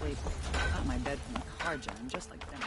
sleep. I got my bed from the car jam, just like them.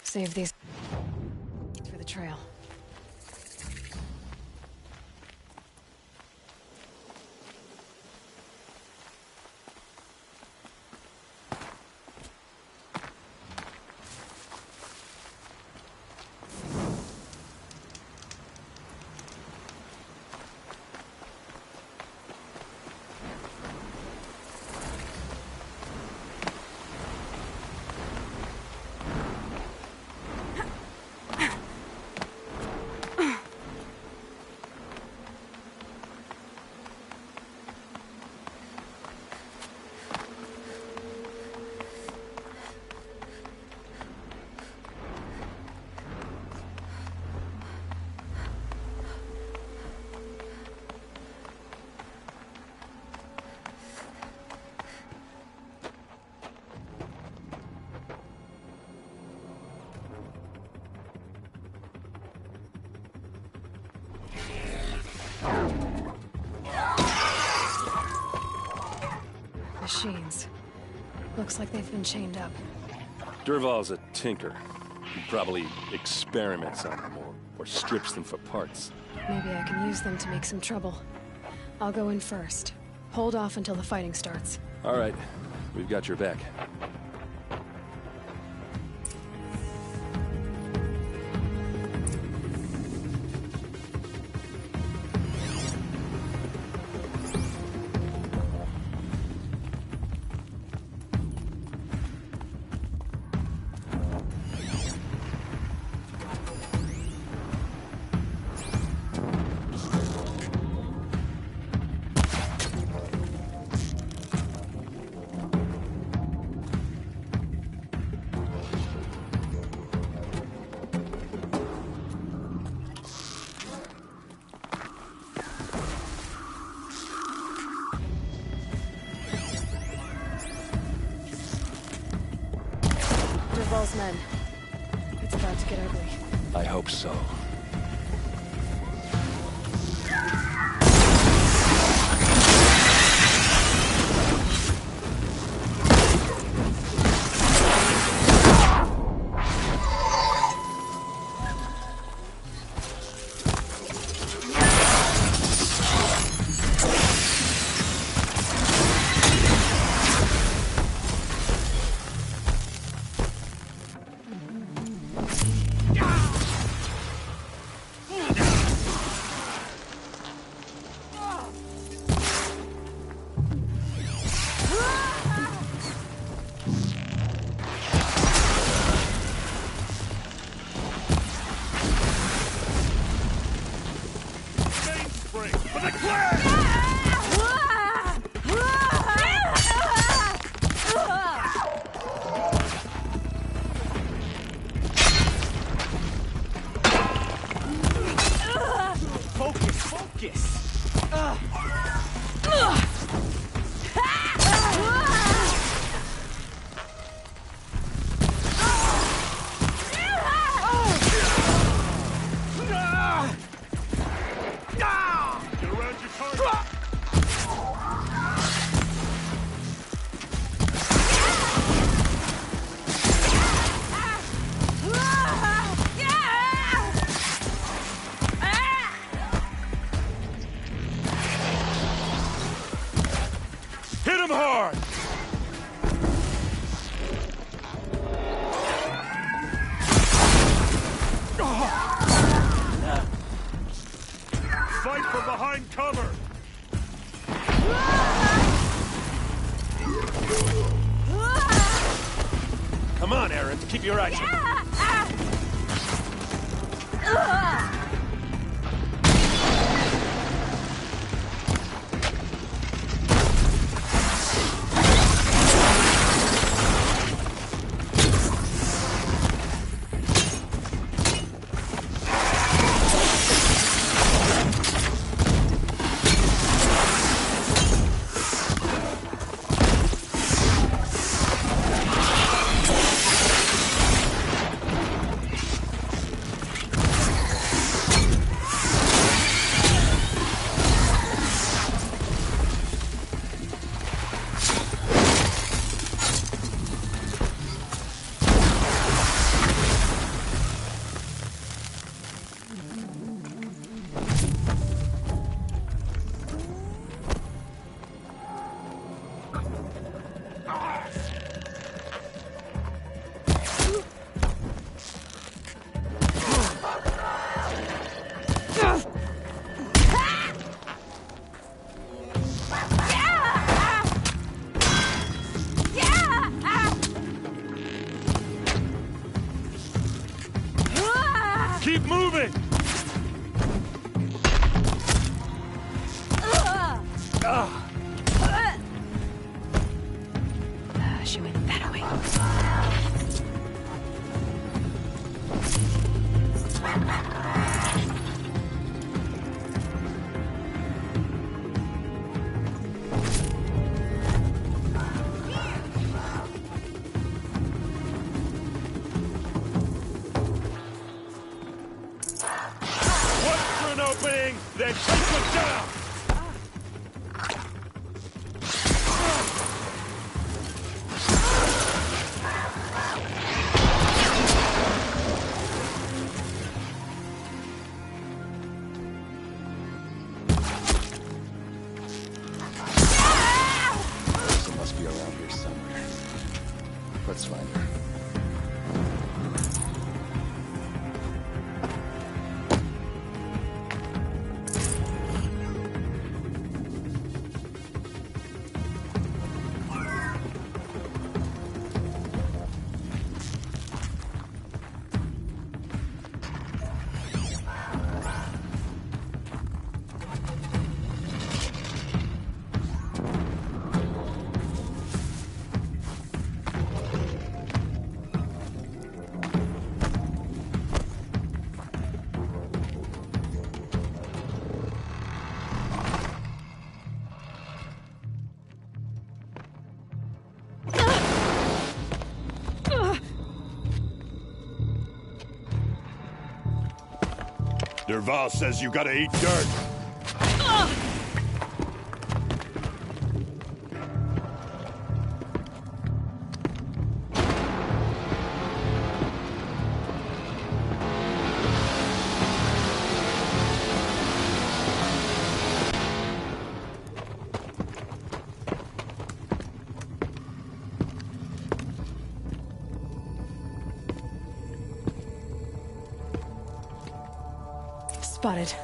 Save these for the trail. Machines. Looks like they've been chained up. Durval's a tinker. He probably experiments on them or strips them for parts. Maybe I can use them to make some trouble. I'll go in first. Hold off until the fighting starts. All right. We've got your back. Durval's men. It's about to get ugly. I hope so. Get around your target! from behind cover! Come on, Aaron, keep your eyes open. Keep moving! She went that way. An opening, then take it down! She must be around here somewhere. Let's find her. Derval says you gotta eat dirt. Spotted.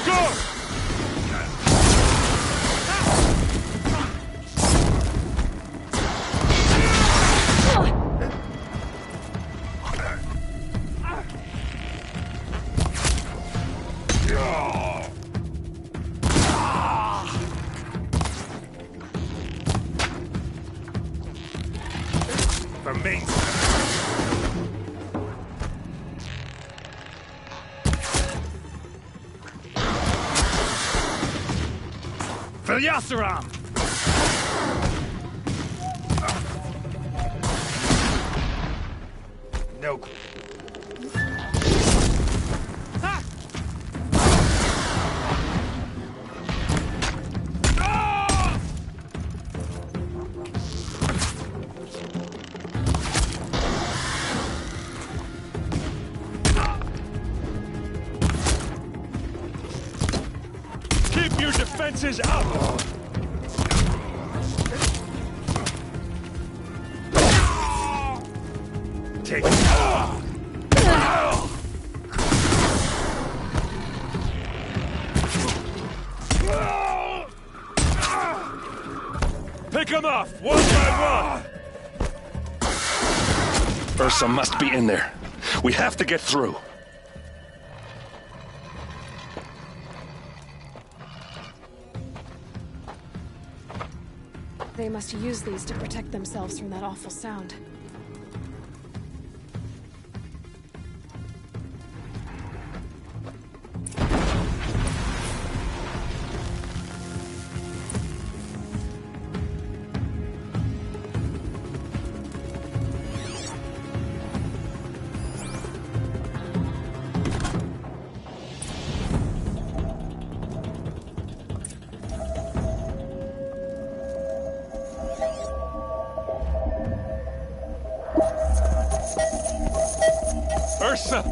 Go! For me. For Yasseram! No. Keep your defenses up! take. Pick them off, one by one! Ursa must be in there. We have to get through. They must use these to protect themselves from that awful sound. Ursa!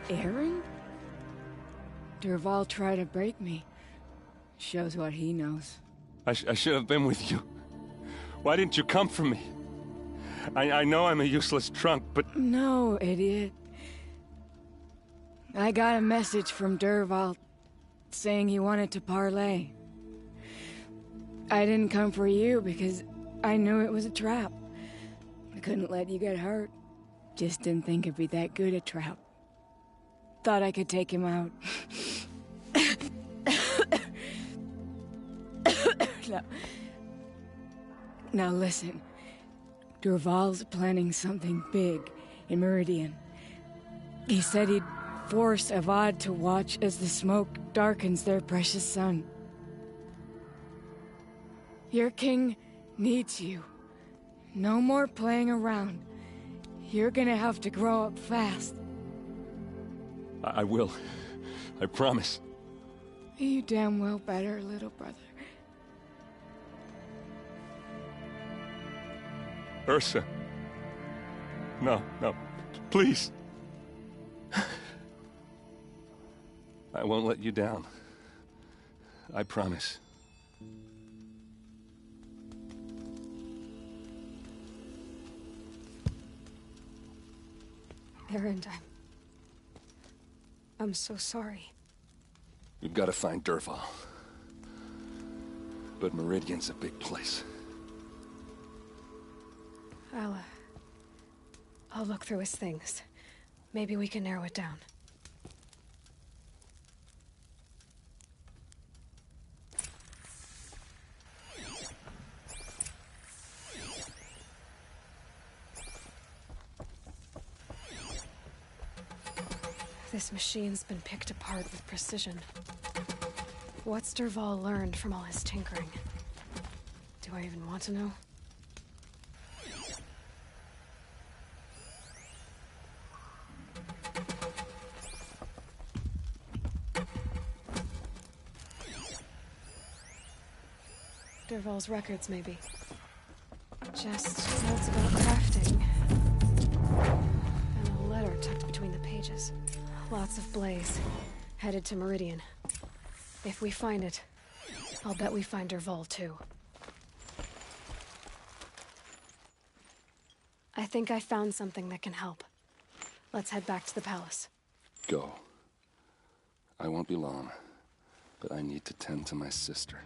Aaron? Durval tried to break me. Shows what he knows. I should have been with you. Why didn't you come for me? I know I'm a useless trunk, but... No, idiot. I got a message from Durval saying he wanted to parlay. I didn't come for you because I knew it was a trap. I couldn't let you get hurt. Just didn't think it'd be that good a trap. Thought I could take him out. Now listen. Durval's planning something big in Meridian. He said he'd force Avad to watch as the smoke darkens their precious sun. Your king needs you. No more playing around. You're gonna have to grow up fast. I will. I promise. You damn well better, little brother. Ursa. No, please. I won't let you down. I promise. Aaron, I'm so sorry. We've got to find Durval. But Meridian's a big place. I'll look through his things. Maybe we can narrow it down. This machine's been picked apart with precision. What's Durval learned from all his tinkering? Do I even want to know? Durval's records, maybe. Just notes about crafting. And a letter tucked between the pages. Lots of blaze. Headed to Meridian. If we find it, I'll bet we find Durval too. I think I found something that can help. Let's head back to the palace. Go. I won't be long, but I need to tend to my sister.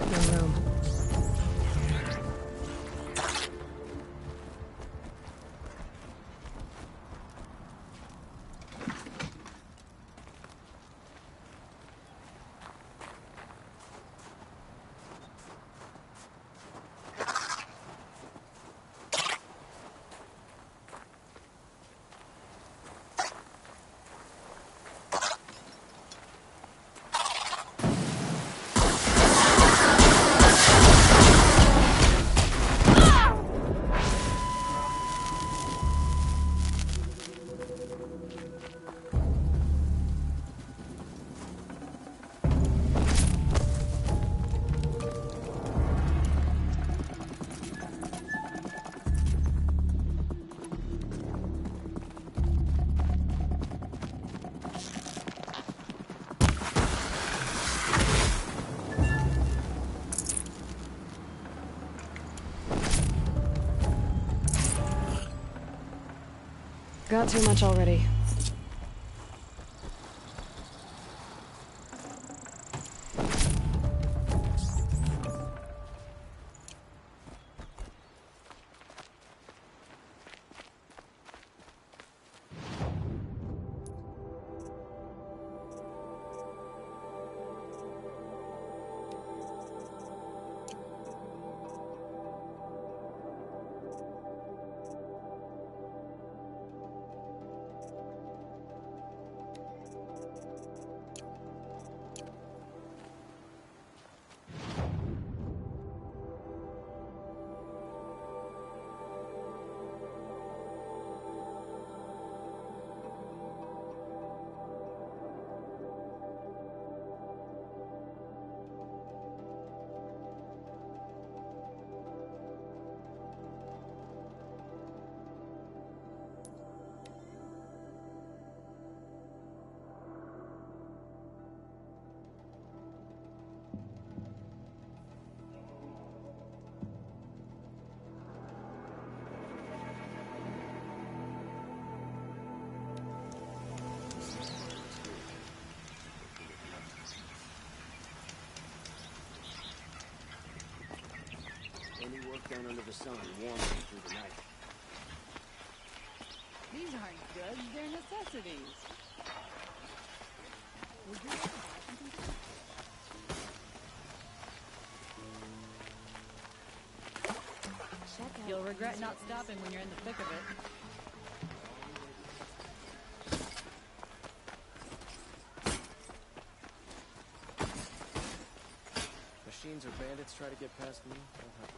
No room. Got too much already. Any work done under the sun warms me through the night. These aren't goods, they're necessities. Would you like to buy something? You'll regret not stopping when you're in the thick of it. Machines or bandits try to get past me, I'll have to.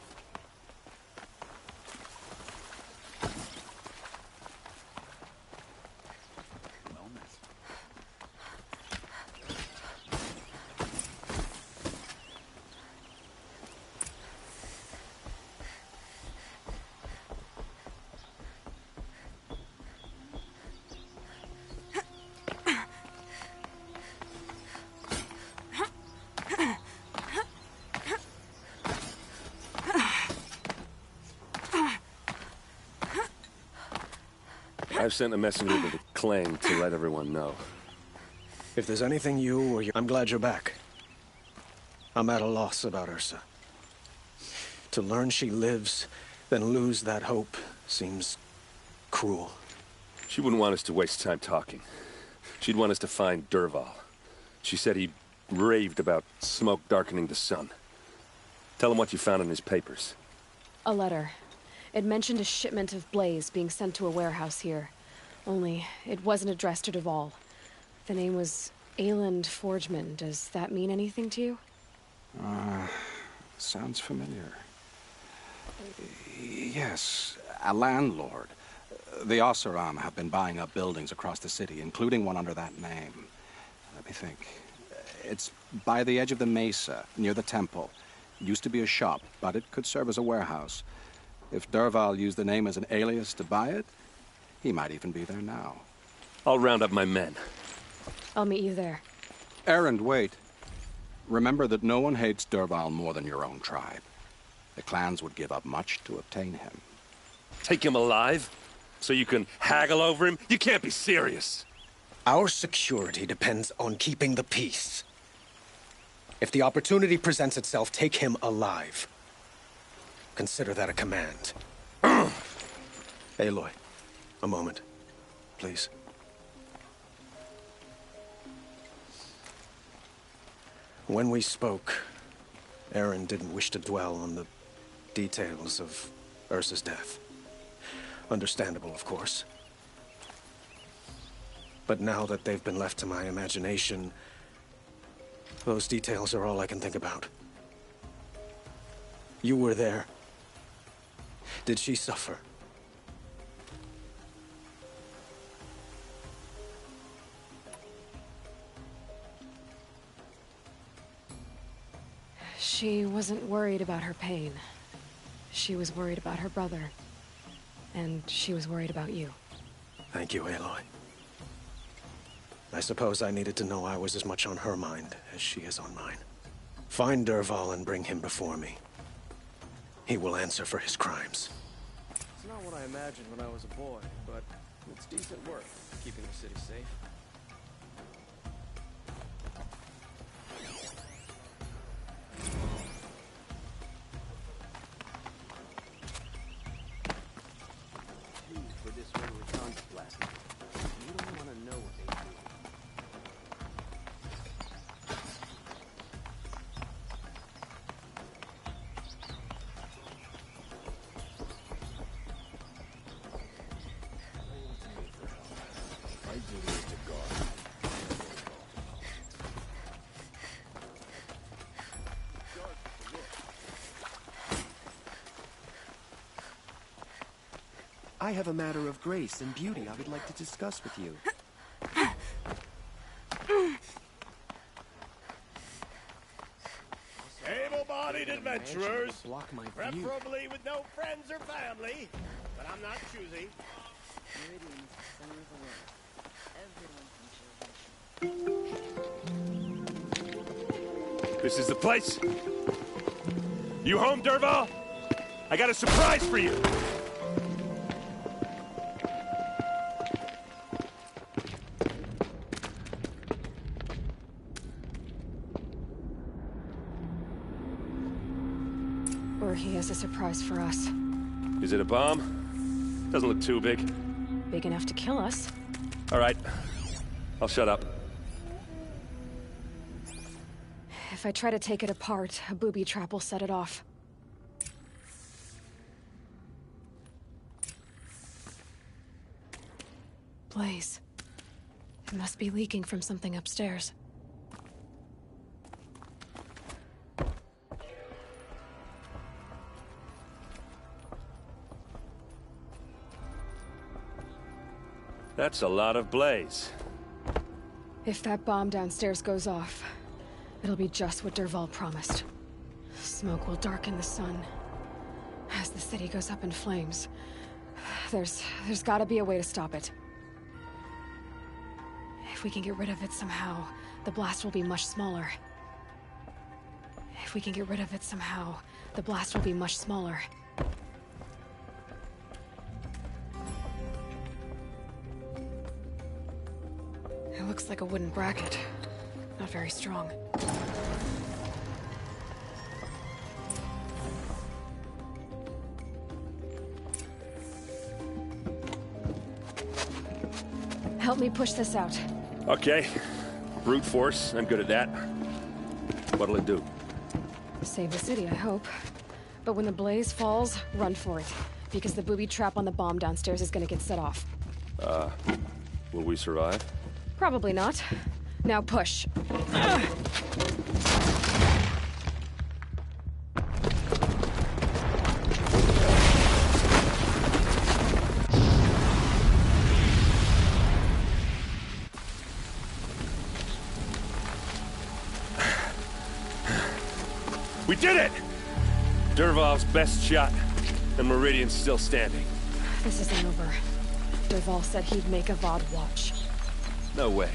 I've sent a messenger to the Clang to let everyone know. If there's anything I'm glad you're back. I'm at a loss about Ursa. To learn she lives, then lose that hope seems cruel. She wouldn't want us to waste time talking. She'd want us to find Dervahl. She said he raved about smoke darkening the sun. Tell him what you found in his papers. A letter. It mentioned a shipment of blaze being sent to a warehouse here. Only, it wasn't addressed to Dervahl. The name was Ayland Forgeman. Does that mean anything to you? Sounds familiar. Yes, a landlord. The Oseram have been buying up buildings across the city, including one under that name. Let me think. It's by the edge of the mesa, near the temple. Used to be a shop, but it could serve as a warehouse. If Dervahl used the name as an alias to buy it, he might even be there now. I'll round up my men. I'll meet you there. Erend, wait. Remember that no one hates Dervahl more than your own tribe. The clans would give up much to obtain him. Take him alive? So you can haggle over him? You can't be serious. Our security depends on keeping the peace. If the opportunity presents itself, take him alive. Consider that a command. Aloy, a moment, please. When we spoke, Aaron didn't wish to dwell on the details of Ursa's death. Understandable, of course. But now that they've been left to my imagination, those details are all I can think about. You were there. Did she suffer? She wasn't worried about her pain. She was worried about her brother. And she was worried about you. Thank you, Aloy. I suppose I needed to know I was as much on her mind as she is on mine. Find Dervahl and bring him before me. He will answer for his crimes. It's not what I imagined when I was a boy, but it's decent work, keeping the city safe. For this one with guns blasting. You don't want to know what they do. My duty is to guard. I have a matter of grace and beauty I would like to discuss with you. Able-bodied adventurers, Block my view. preferably with no friends or family, but I'm not choosy. Meridian is the center of the world. This is the place? You home, Dervahl? I got a surprise for you! Or he has a surprise for us. Is it a bomb? Doesn't look too big. Big enough to kill us. All right. I'll shut up. If I try to take it apart, a booby trap will set it off. Blaze. It must be leaking from something upstairs. That's a lot of blaze. If that bomb downstairs goes off, it'll be just what Dervahl promised. Smoke will darken the sun. As the city goes up in flames, there's gotta be a way to stop it. If we can get rid of it somehow, the blast will be much smaller. If we can get rid of it somehow, the blast will be much smaller. It looks like a wooden bracket. Not very strong. Help me push this out. Okay. Brute force, I'm good at that. What'll it do? Save the city, I hope. But when the blaze falls, run for it. Because the booby trap on the bomb downstairs is gonna get set off. Will we survive? Probably not. Now push. We did it! Dervahl's best shot, and Meridian's still standing. This isn't over. Dervahl said he'd make a VOD watch. No way.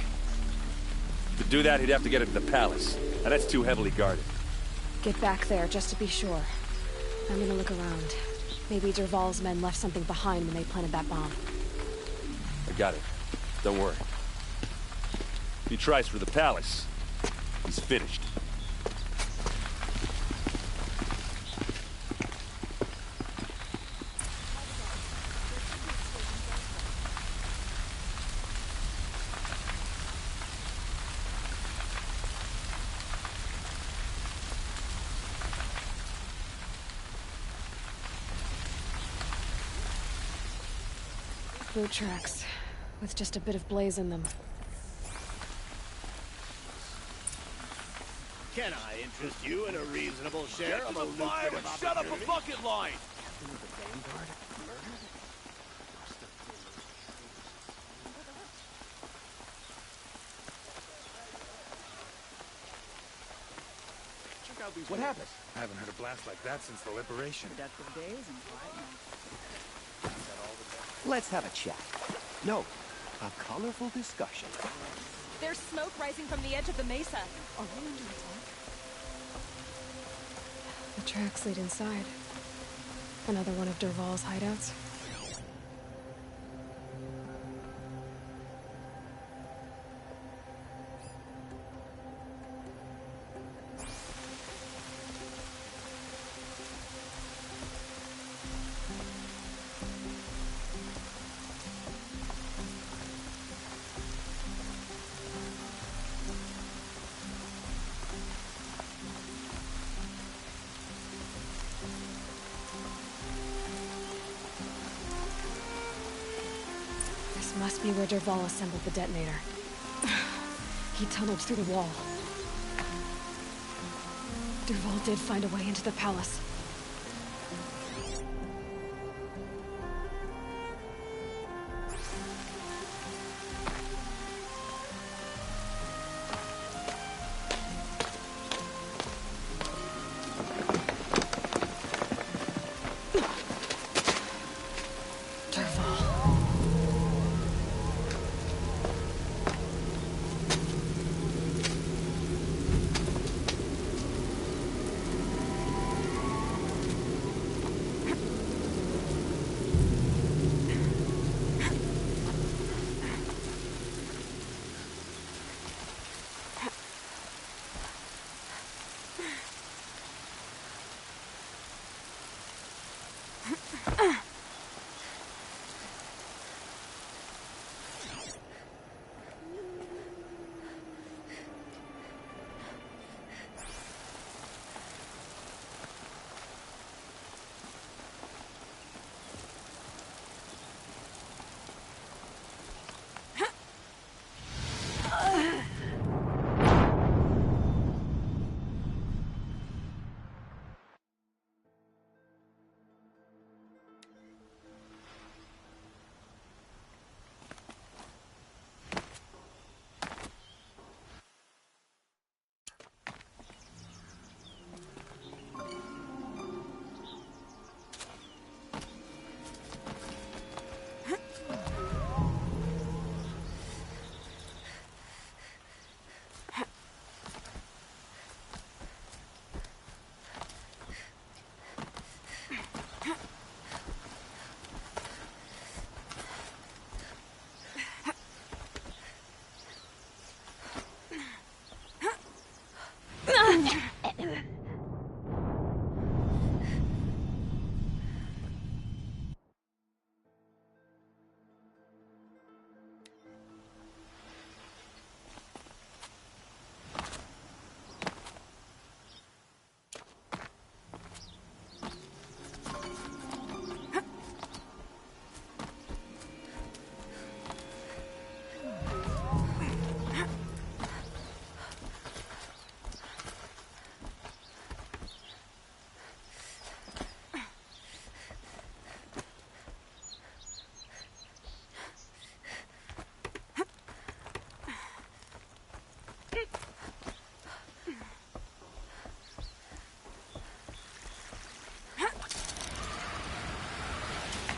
To do that, he'd have to get it to the palace, and that's too heavily guarded. Get back there, just to be sure. I'm gonna look around. Maybe Dervahl's men left something behind when they planted that bomb. I got it. Don't worry. If he tries for the palace, he's finished. Boot tracks, with just a bit of blaze in them. Can I interest you in a reasonable share of a lucrative shut up a bucket line! What happened? I haven't heard a blast like that since the liberation. Productive days and quiet nights. Let's have a chat. No, a colorful discussion. There's smoke rising from the edge of the mesa. Are we under attack? The tracks lead inside. Another one of Dervahl's hideouts. Must be where Dervahl assembled the detonator. He tunneled through the wall. Dervahl did find a way into the palace.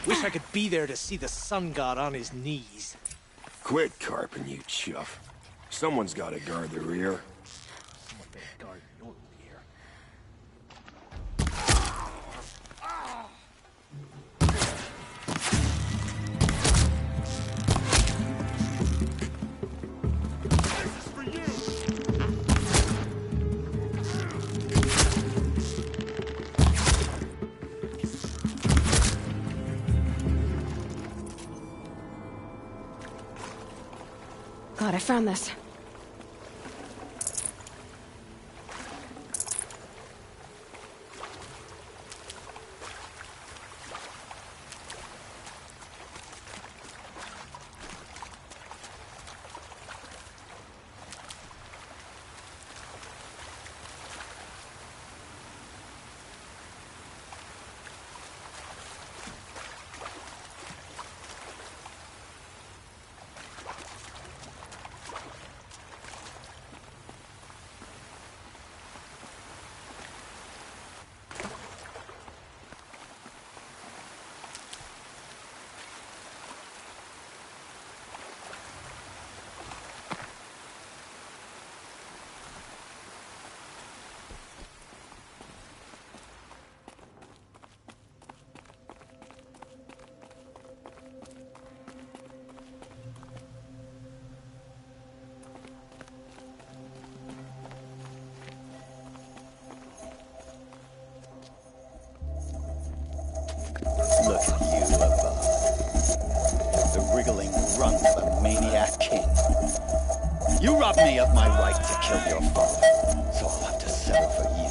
Wish I could be there to see the sun god on his knees. Quit carping, you chuff. Someone's gotta guard the rear. Someone better guard your rear. This is for you! God, I found this. Look at you above. The wriggling runt of a maniac king. You robbed me of my right to kill your father, so I'll have to settle for you.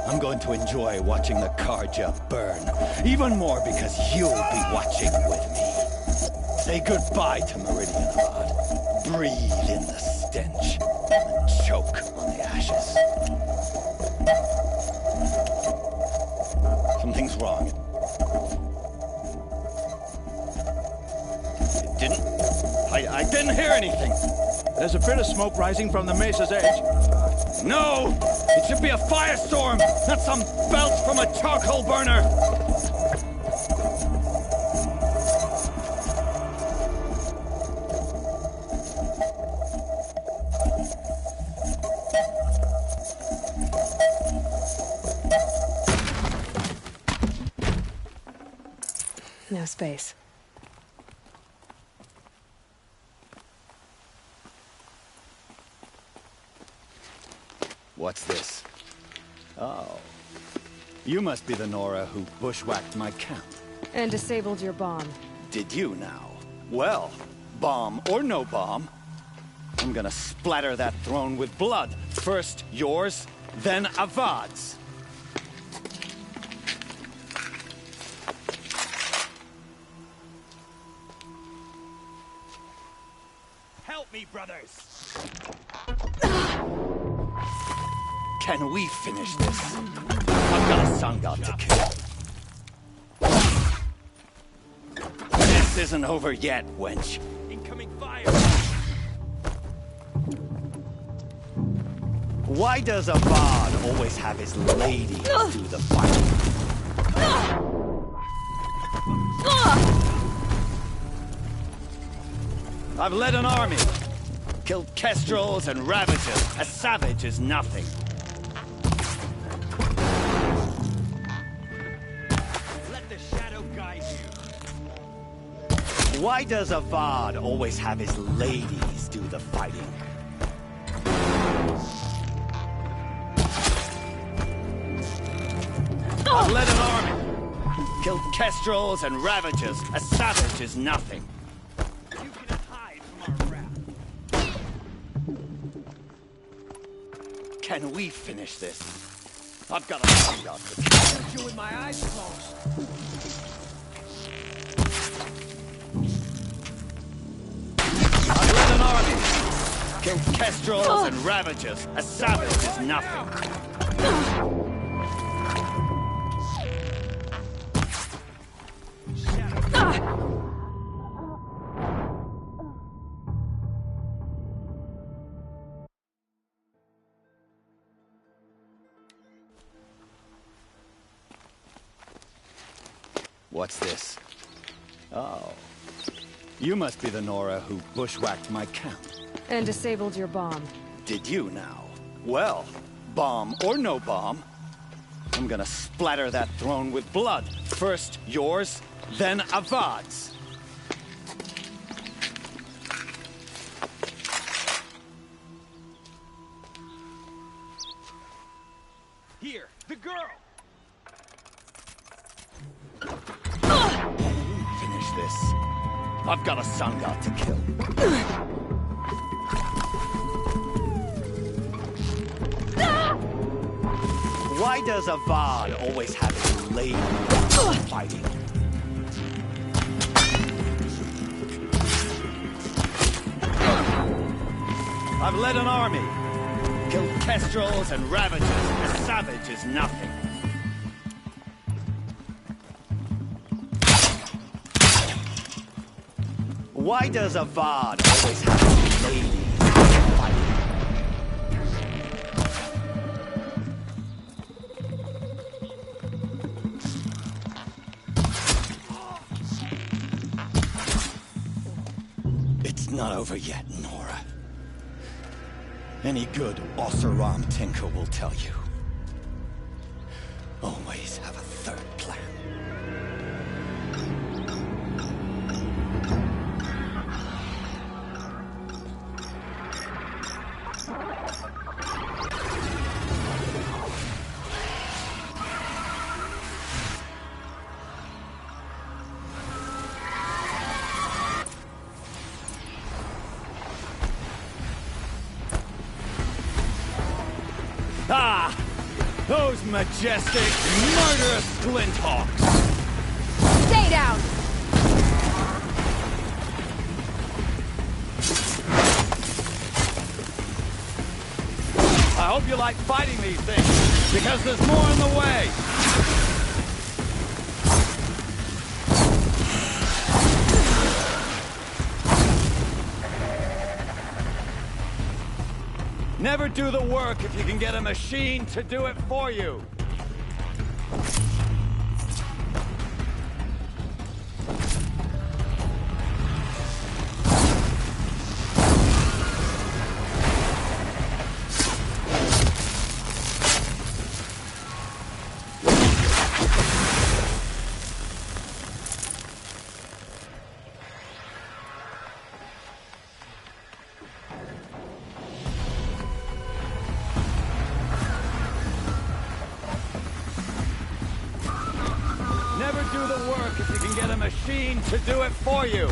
I'm going to enjoy watching the Karja burn, even more because you'll be watching with me. Say goodbye to Meridian, Avad. Breathe in the stench, and choke on the ashes. Something's wrong. It didn't... I didn't hear anything. There's a bit of smoke rising from the mesa's edge. No! It should be a firestorm, not some belch from a charcoal burner! No space. What's this? Oh. You must be the Nora who bushwhacked my camp. And disabled your bomb. Did you now? Well, bomb or no bomb, I'm gonna splatter that throne with blood. First yours, then Avad's. Help me, brothers! Can we finish this? I've got a sun god to kill. This isn't over yet, wench. Incoming fire! Why does Avad always have his ladies do the fighting? I've led an army. Killed kestrels and ravagers. A savage is nothing. Let the shadow guide you. Why does Avad always have his ladies do the fighting? I've led an army. Killed kestrels and ravagers. A savage is nothing. You cannot hide from our wrath. Can we finish this? I've got a sun god to kill. Shoot you with my eyes closed. I've led an army. Killed kestrels and ravagers. A savage is nothing. What's this? Oh. You must be the Nora who bushwhacked my camp. And disabled your bomb. Did you now? Well, bomb or no bomb, I'm gonna splatter that throne with blood. First yours, then Avad's. Here, the girl! Finish this. I've got a sun god to kill. Why does Avad always have his lady fighting? I've led an army. Killed kestrels and ravagers. A savage is nothing. Why does Avad always have his ladies fighting? It's not over yet, Nora. Any good Oseram tinker will tell you. Always have a third plan. Ah! Those majestic, murderous glinthawks! Stay down! Hope you like fighting these things, because there's more in the way. Never do the work if you can get a machine to do it for you. Never do the work if you can get a machine to do it for you.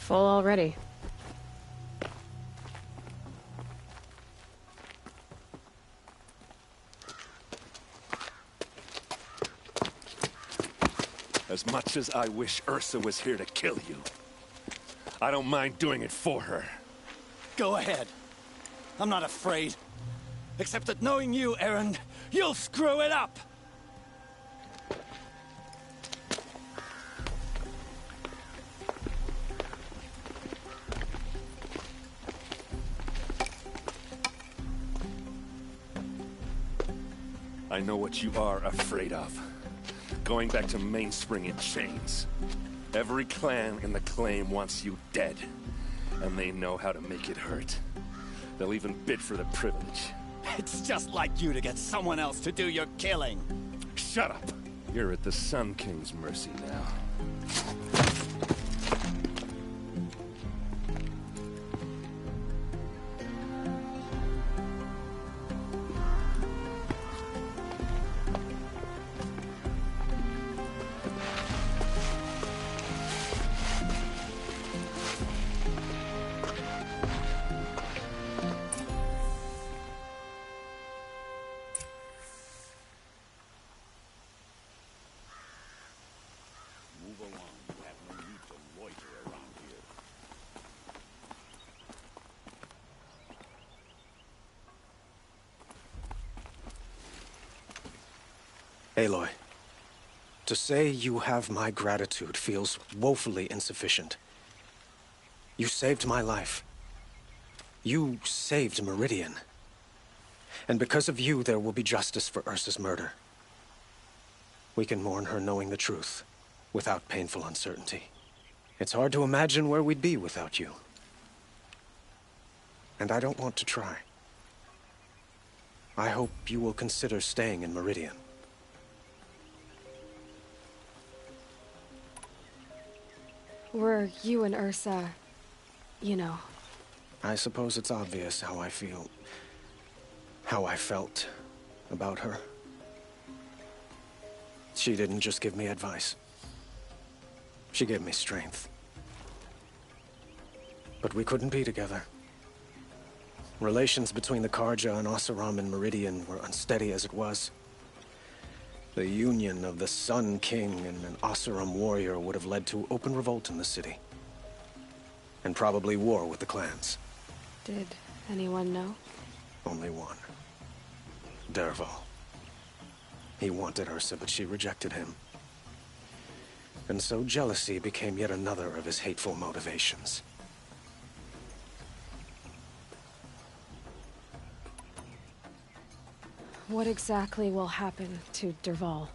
Full already. As much as I wish Ursa was here to kill you, I don't mind doing it for her. Go ahead. I'm not afraid. Except that knowing you, Aaron, you'll screw it up! I know what you are afraid of. Going back to Mainspring in chains. Every clan in the claim wants you dead. And they know how to make it hurt. They'll even bid for the privilege. It's just like you to get someone else to do your killing. Shut up! You're at the Sun King's mercy now. Move along. Aloy, to say you have my gratitude feels woefully insufficient. You saved my life. You saved Meridian. And because of you, there will be justice for Ursa's murder. We can mourn her knowing the truth, without painful uncertainty. It's hard to imagine where we'd be without you. And I don't want to try. I hope you will consider staying in Meridian. Were you and Ursa, you know? I suppose it's obvious how I feel. How I felt about her. She didn't just give me advice. She gave me strength. But we couldn't be together. Relations between the Karja and Oseram and Meridian were unsteady as it was. The union of the Sun King and an Oseram warrior would have led to open revolt in the city. And probably war with the clans. Did anyone know? Only one. Dervahl. He wanted Ursa, but she rejected him. And so jealousy became yet another of his hateful motivations. What exactly will happen to Dervahl?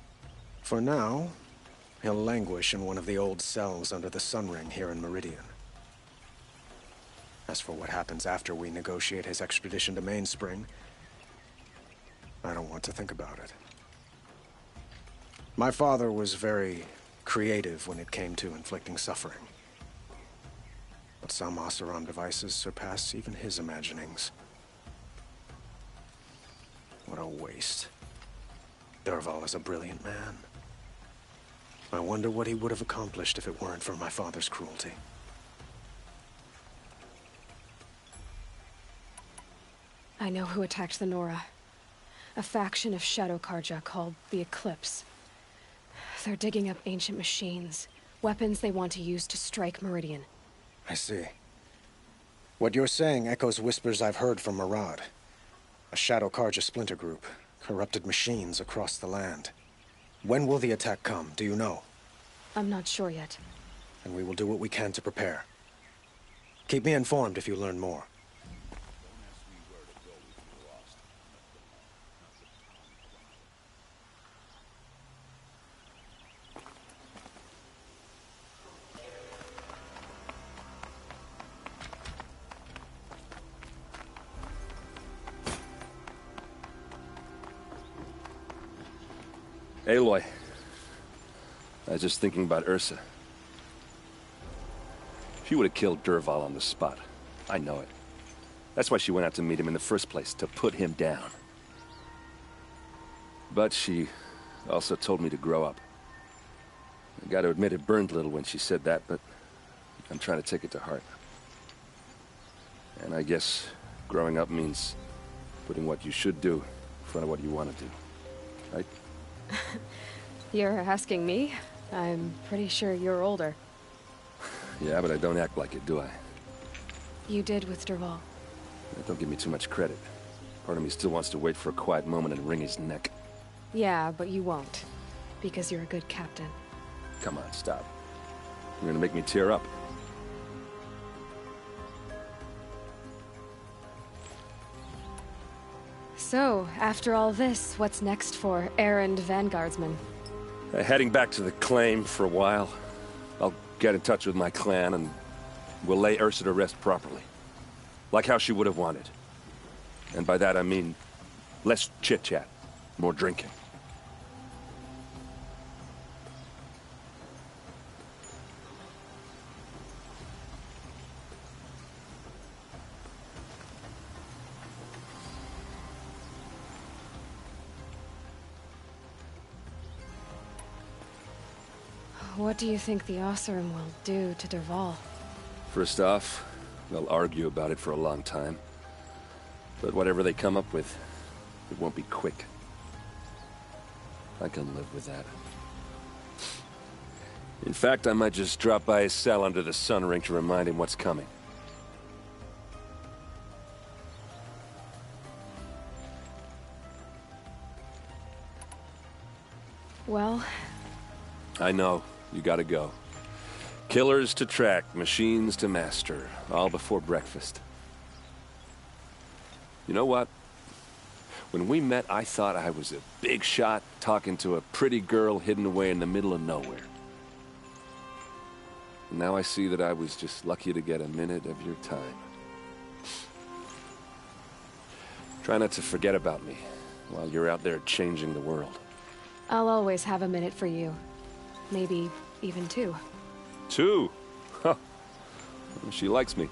For now, he'll languish in one of the old cells under the Sun Ring here in Meridian. As for what happens after we negotiate his extradition to Mainspring, I don't want to think about it. My father was very creative when it came to inflicting suffering. But some Oseram devices surpass even his imaginings. What a waste. Dervahl is a brilliant man. I wonder what he would have accomplished if it weren't for my father's cruelty. I know who attacked the Nora. A faction of Shadow Karja called the Eclipse. They're digging up ancient machines, weapons they want to use to strike Meridian. I see. What you're saying echoes whispers I've heard from Murad. A Shadow Karja splinter group, corrupted machines across the land. When will the attack come, do you know? I'm not sure yet. And we will do what we can to prepare. Keep me informed if you learn more. Aloy, I was just thinking about Ursa. She would have killed Dervahl on the spot. I know it. That's why she went out to meet him in the first place, to put him down. But she also told me to grow up. I gotta admit it burned a little when she said that, but I'm trying to take it to heart. And I guess growing up means putting what you should do in front of what you want to do, right? You're asking me? I'm pretty sure you're older. Yeah, but I don't act like it, do I? You did with Dervahl. Don't give me too much credit. Part of me still wants to wait for a quiet moment and wring his neck. Yeah, but you won't. Because you're a good captain. Come on, stop. You're gonna make me tear up. So, after all this, what's next for errand vanguardsman? Heading back to the claim for a while. I'll get in touch with my clan and we'll lay Ursa to rest properly. Like how she would have wanted. And by that I mean less chit-chat, more drinking. What do you think the Oseram will do to Dervahl? First off, they'll argue about it for a long time. But whatever they come up with, it won't be quick. I can live with that. In fact, I might just drop by his cell under the Sun Ring to remind him what's coming. Well, I know. You gotta go. Killers to track, machines to master, all before breakfast. You know what? When we met, I thought I was a big shot talking to a pretty girl hidden away in the middle of nowhere. And now I see that I was just lucky to get a minute of your time. Try not to forget about me while you're out there changing the world. I'll always have a minute for you. Maybe even two. Two? Huh. She likes me.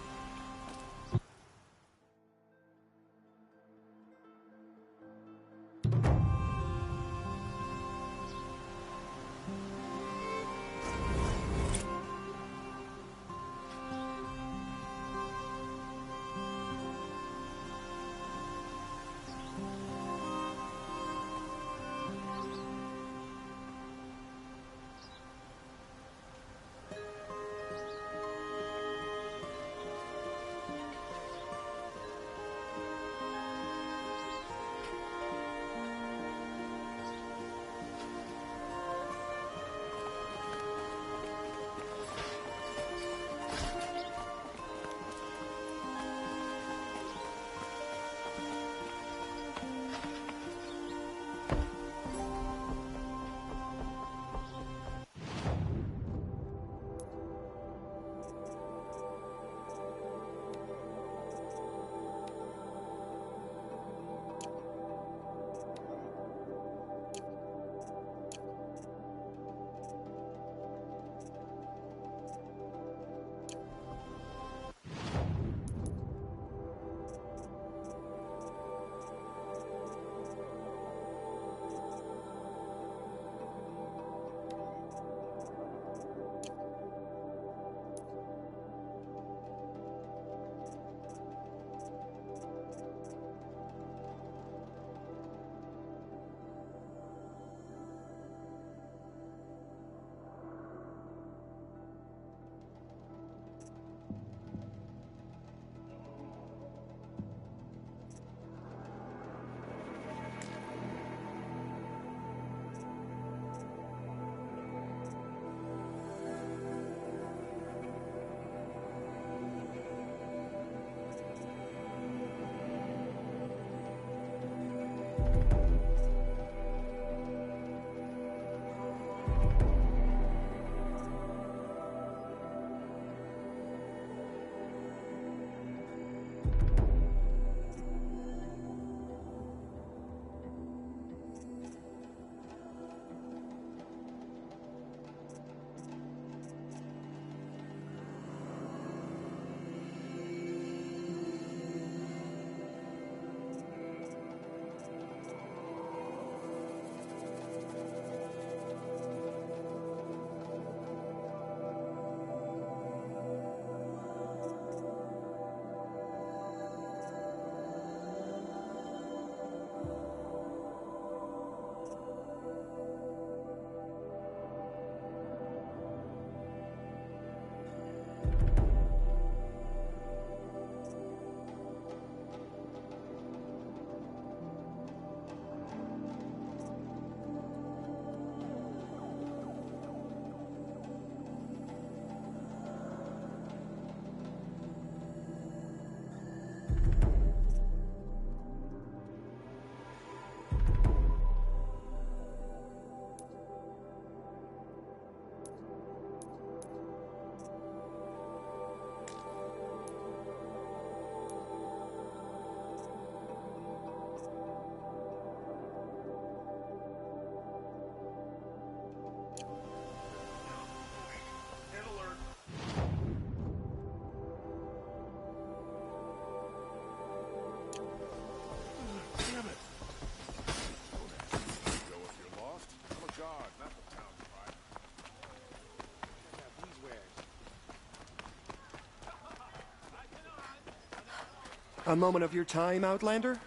A moment of your time, Outlander?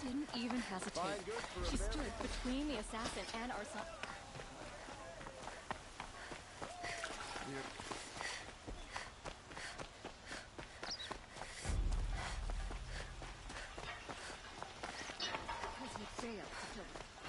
Didn't even hesitate. She stood between the assassin and our son. Because he failed to kill them.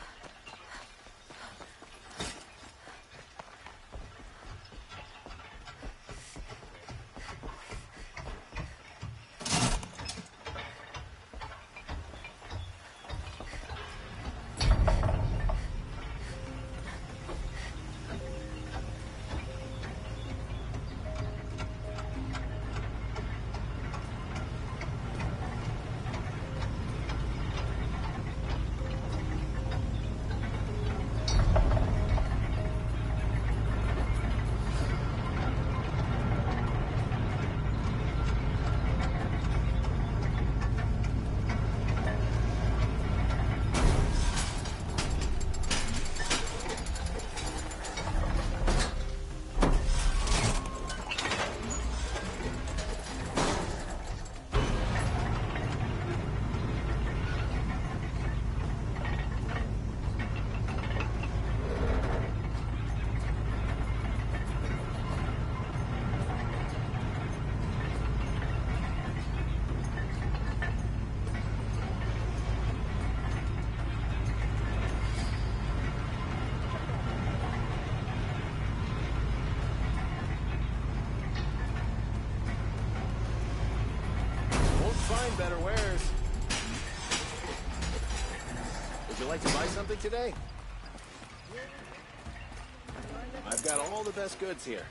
find better wares. Would you like to buy something today? I've got all the best goods here.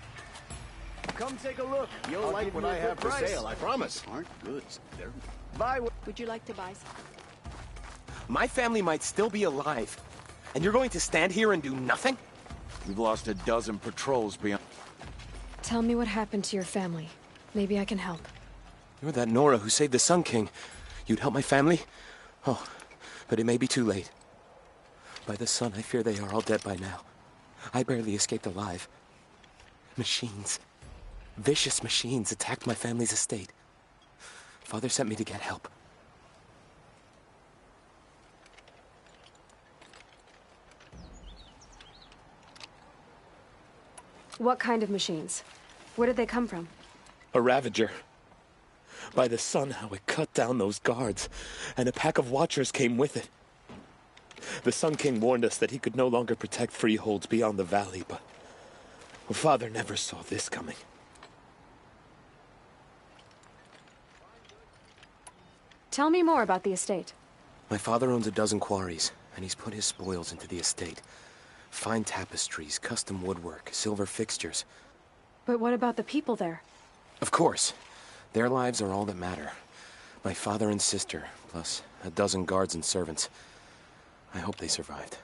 Come take a look. You'll like what I have for sale, I promise. Aren't goods. They're... Buy what... Would you like to buy some? My family might still be alive. And you're going to stand here and do nothing? We've lost a dozen patrols beyond... Tell me what happened to your family. Maybe I can help. You're that Nora who saved the Sun King. You'd help my family? Oh, but it may be too late. By the sun, I fear they are all dead by now. I barely escaped alive. Machines. Vicious machines attacked my family's estate. Father sent me to get help. What kind of machines? Where did they come from? A Ravager. By the sun, how it cut down those guards, and a pack of watchers came with it. The Sun King warned us that he could no longer protect freeholds beyond the valley, but Father never saw this coming. Tell me more about the estate. My father owns a dozen quarries, and he's put his spoils into the estate. Fine tapestries, custom woodwork, silver fixtures. But what about the people there? Of course. Their lives are all that matter. My father and sister, plus a dozen guards and servants. I hope they survived.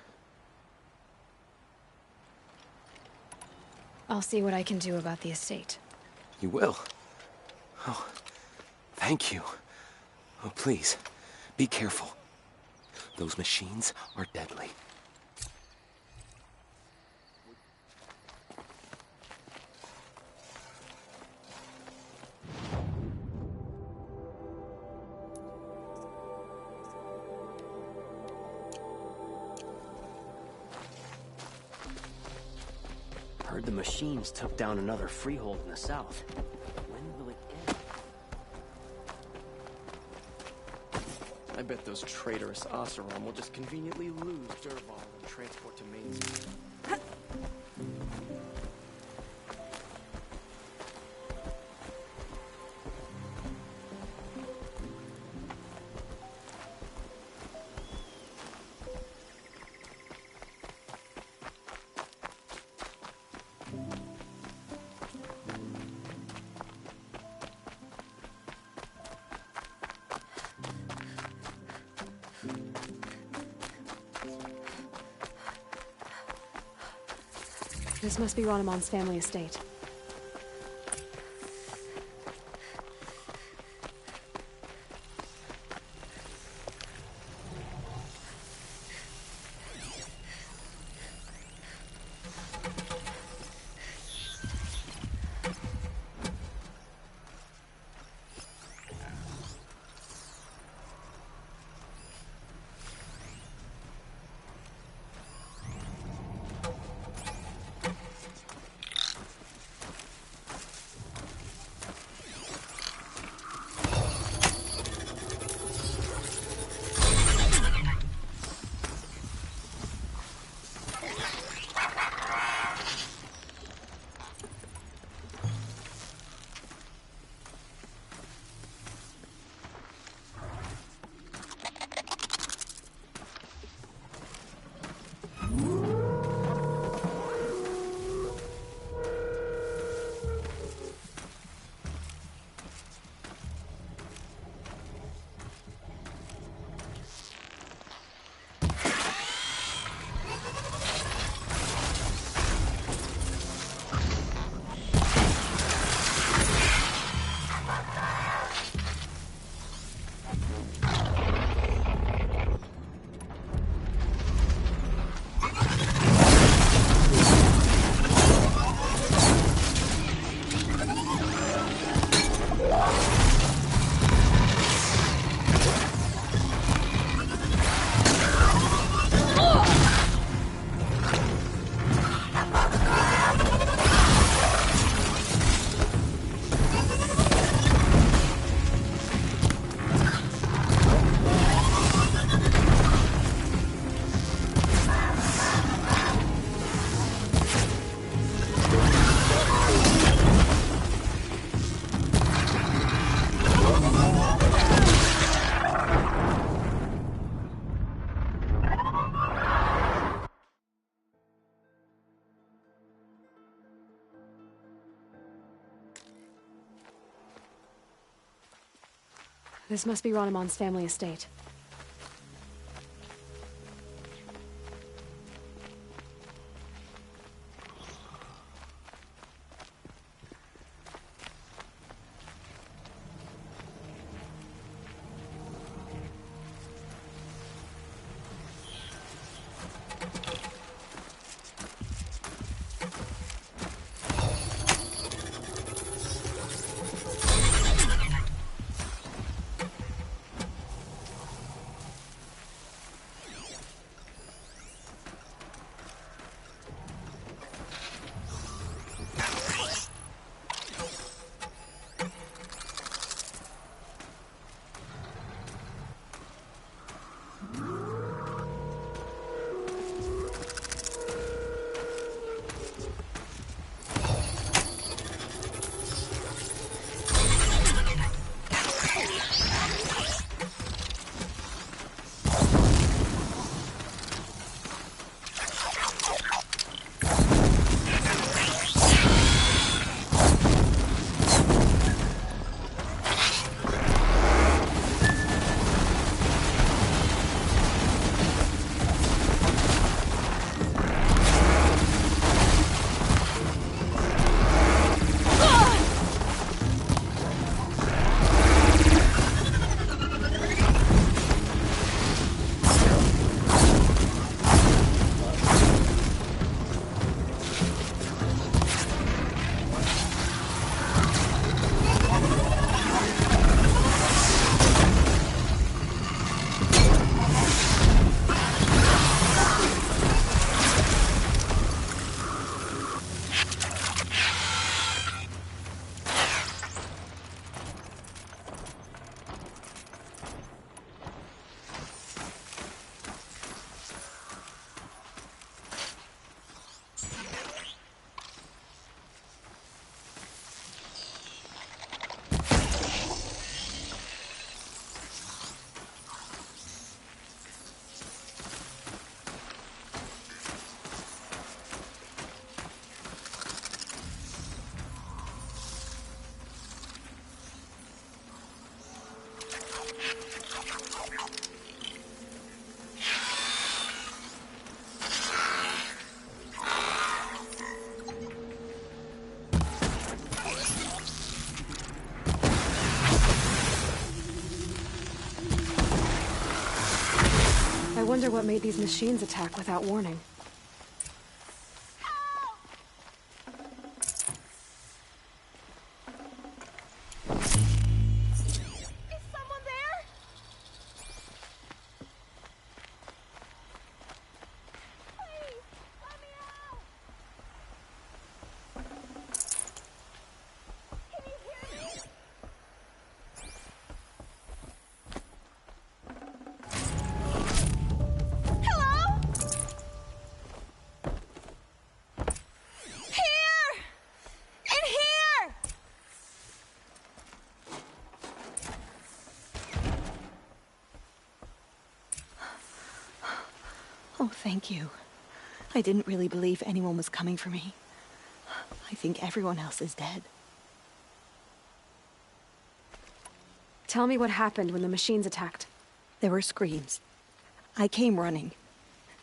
I'll see what I can do about the estate. You will? Oh, thank you. Oh, please, be careful. Those machines are deadly. Heard the machines took down another freehold in the south. When will it end? I bet those traitorous Oseram will just conveniently lose Dervahl and transport to Main Street. This must be Ronamon's family estate. This must be Ronimon's family estate. I wonder what made these machines attack without warning. Oh, thank you. I didn't really believe anyone was coming for me. I think everyone else is dead. Tell me what happened when the machines attacked. There were screams. I came running.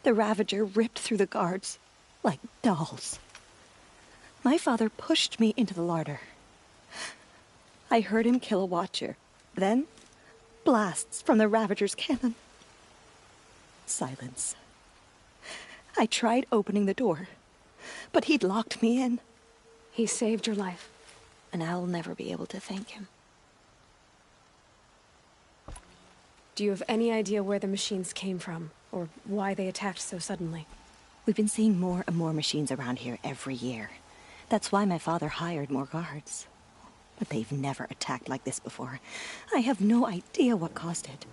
The Ravager ripped through the guards like dolls. My father pushed me into the larder. I heard him kill a watcher. Then, blasts from the Ravager's cannon. Silence. I tried opening the door, but he'd locked me in. He saved your life. And I'll never be able to thank him. Do you have any idea where the machines came from, or why they attacked so suddenly? We've been seeing more and more machines around here every year. That's why my father hired more guards. But they've never attacked like this before. I have no idea what caused it.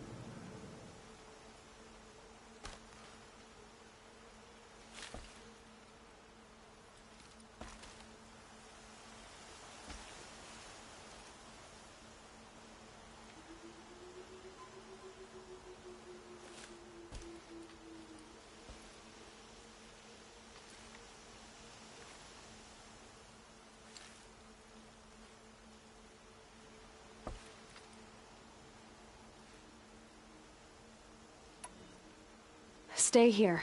Stay here.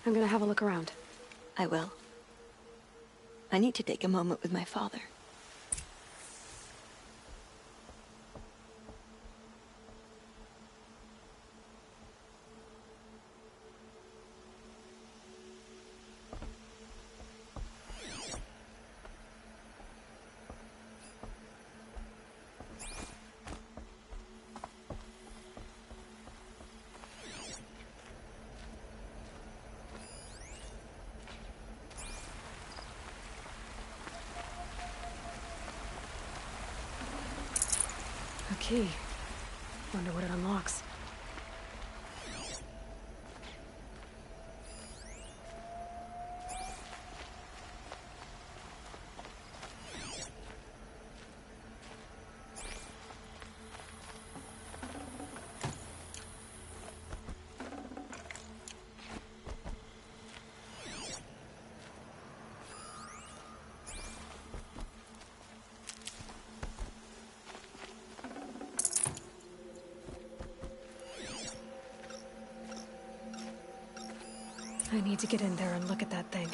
I'm gonna have a look around. I will. I need to take a moment with my father. A key. Wonder what it unlocks. I need to get in there and look at that thing.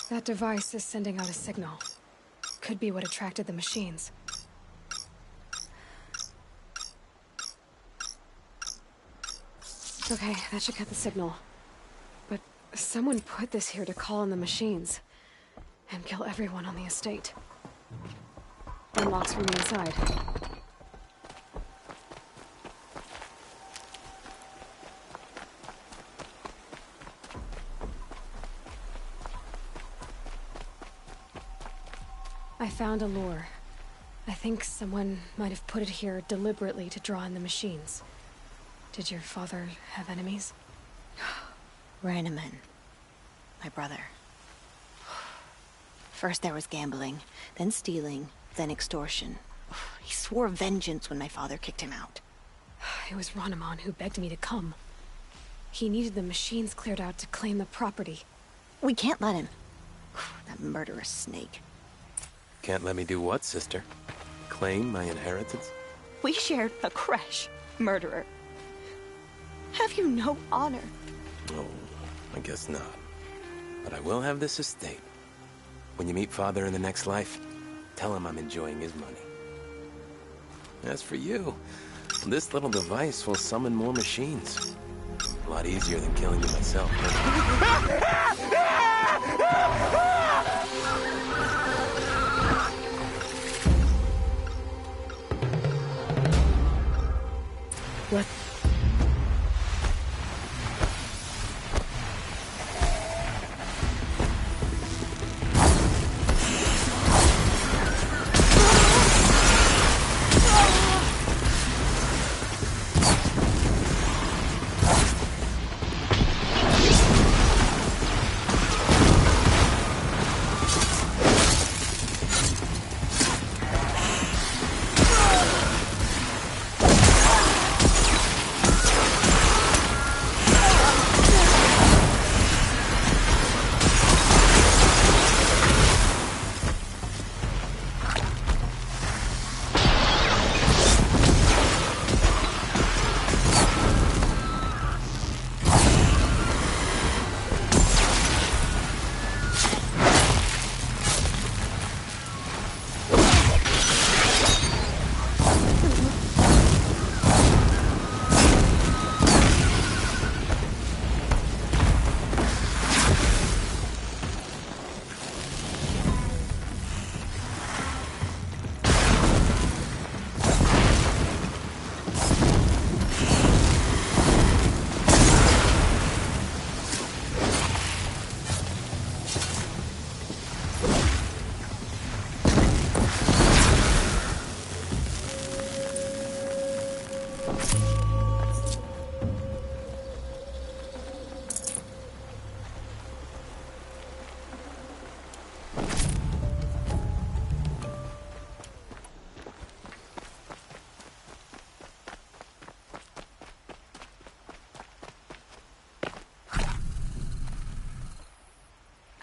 That device is sending out a signal. Could be what attracted the machines. Okay, that should cut the signal. But someone put this here to call in the machines. And kill everyone on the estate. Unlocks from the inside. I found a lure. I think someone might have put it here deliberately to draw in the machines. Did your father have enemies? Rainaman. My brother. First there was gambling, then stealing, then extortion. He swore vengeance when my father kicked him out. It was Ranaman who begged me to come. He needed the machines cleared out to claim the property. We can't let him. That murderous snake. Can't let me do what, sister? Claim my inheritance? We shared a creche, murderer. Have you no honor? Oh, I guess not. But I will have this estate. When you meet Father in the next life, tell him I'm enjoying his money. As for you, this little device will summon more machines. A lot easier than killing you myself.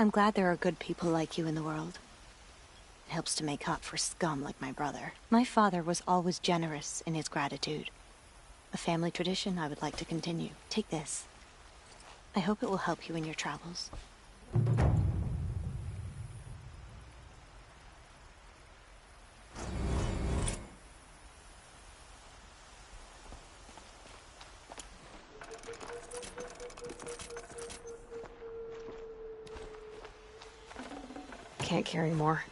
I'm glad there are good people like you in the world. It helps to make up for scum like my brother. My father was always generous in his gratitude. A family tradition I would like to continue. Take this. I hope it will help you in your travels. Can't carry more.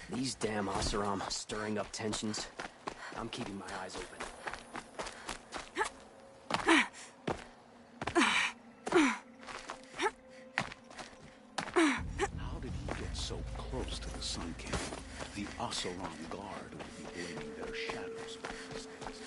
These damn Oseram stirring up tensions. I'm keeping my eyes open. How did he get so close to the Sun King? The Oseram Guard would be blaming their shadows for his mistakes.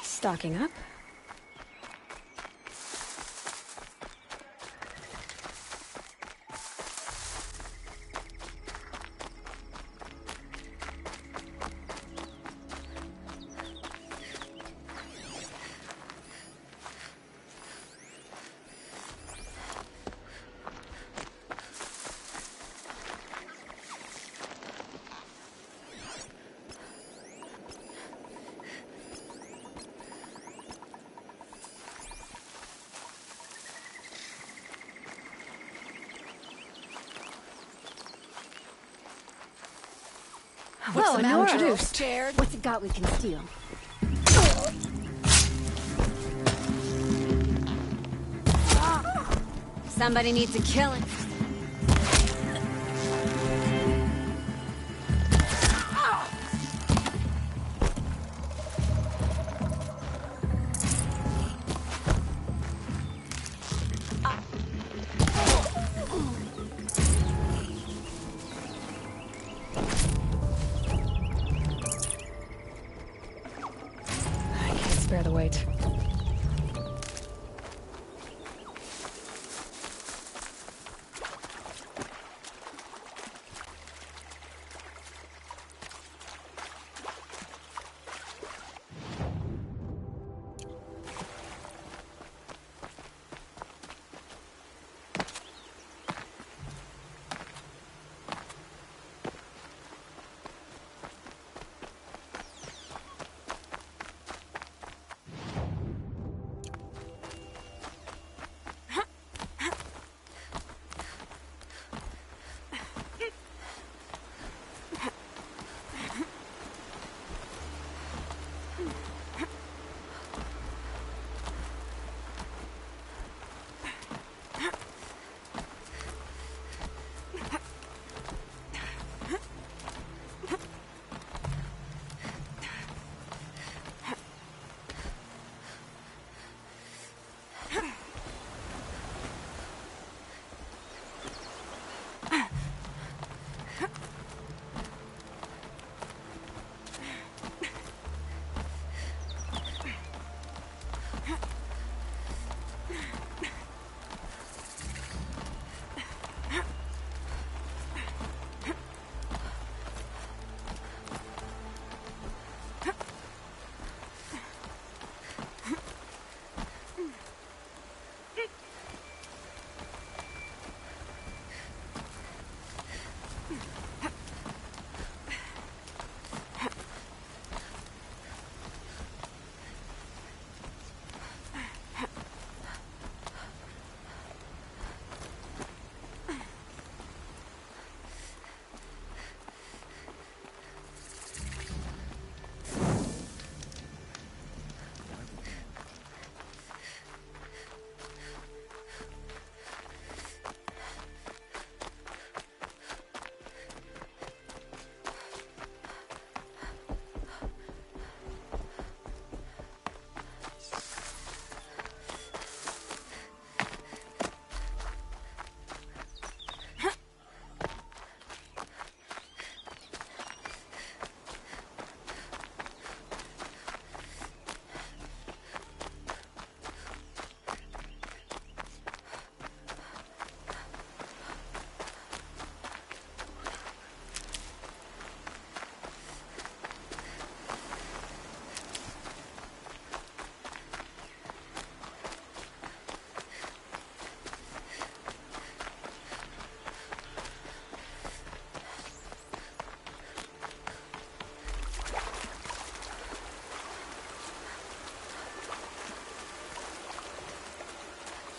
Stocking up. What's the matter? Nora, scared? What's it got we can steal? Somebody needs to kill him. I can't spare the weight.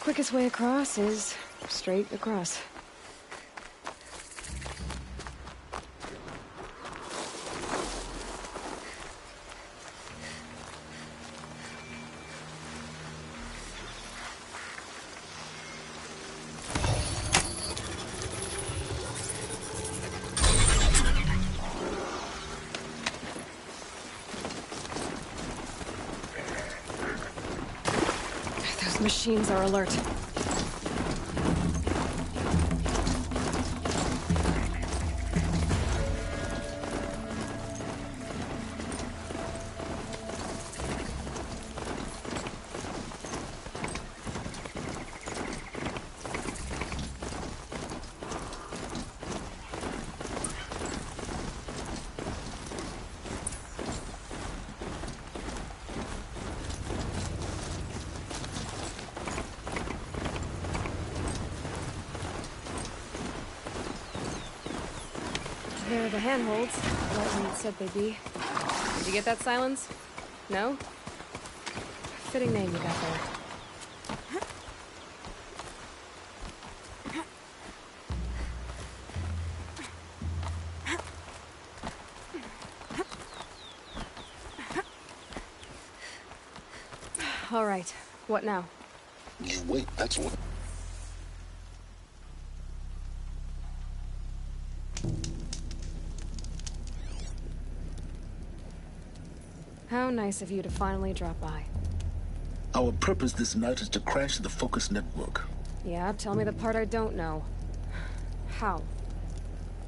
Quickest way across is straight across. Those machines are alert. There are the handholds, right when it said they'd be. Did you get that, Silence? No? Fitting name you got there. All right. What now? You wait, that's what... How nice of you to finally drop by. Our purpose this night is to crash the Focus network. Yeah, tell me the part I don't know. How?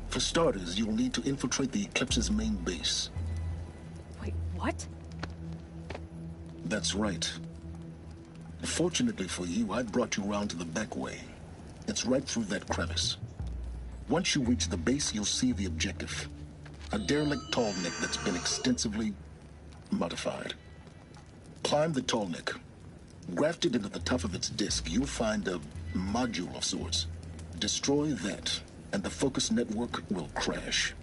For starters, you'll need to infiltrate the Eclipse's main base. Wait, what? That's right. Fortunately for you, I brought you around to the back way. It's right through that crevice. Once you reach the base, you'll see the objective. A derelict tall neck that's been extensively modified. Climb the tall neck. Grafted into the top of its disk, you'll find a module of sorts. Destroy that, and the Focus network will crash.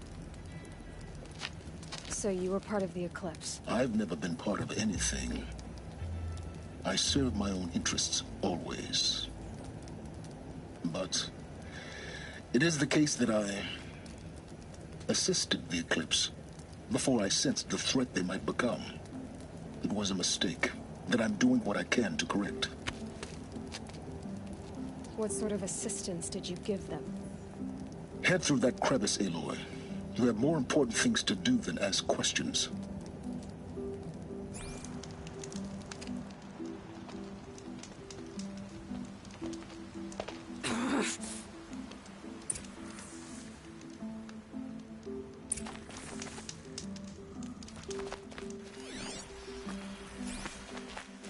So you were part of the Eclipse? I've never been part of anything. I serve my own interests, always. But it is the case that I assisted the Eclipse before I sensed the threat they might become. It was a mistake that I'm doing what I can to correct. What sort of assistance did you give them? Head through that crevice, Aloy. You have more important things to do than ask questions.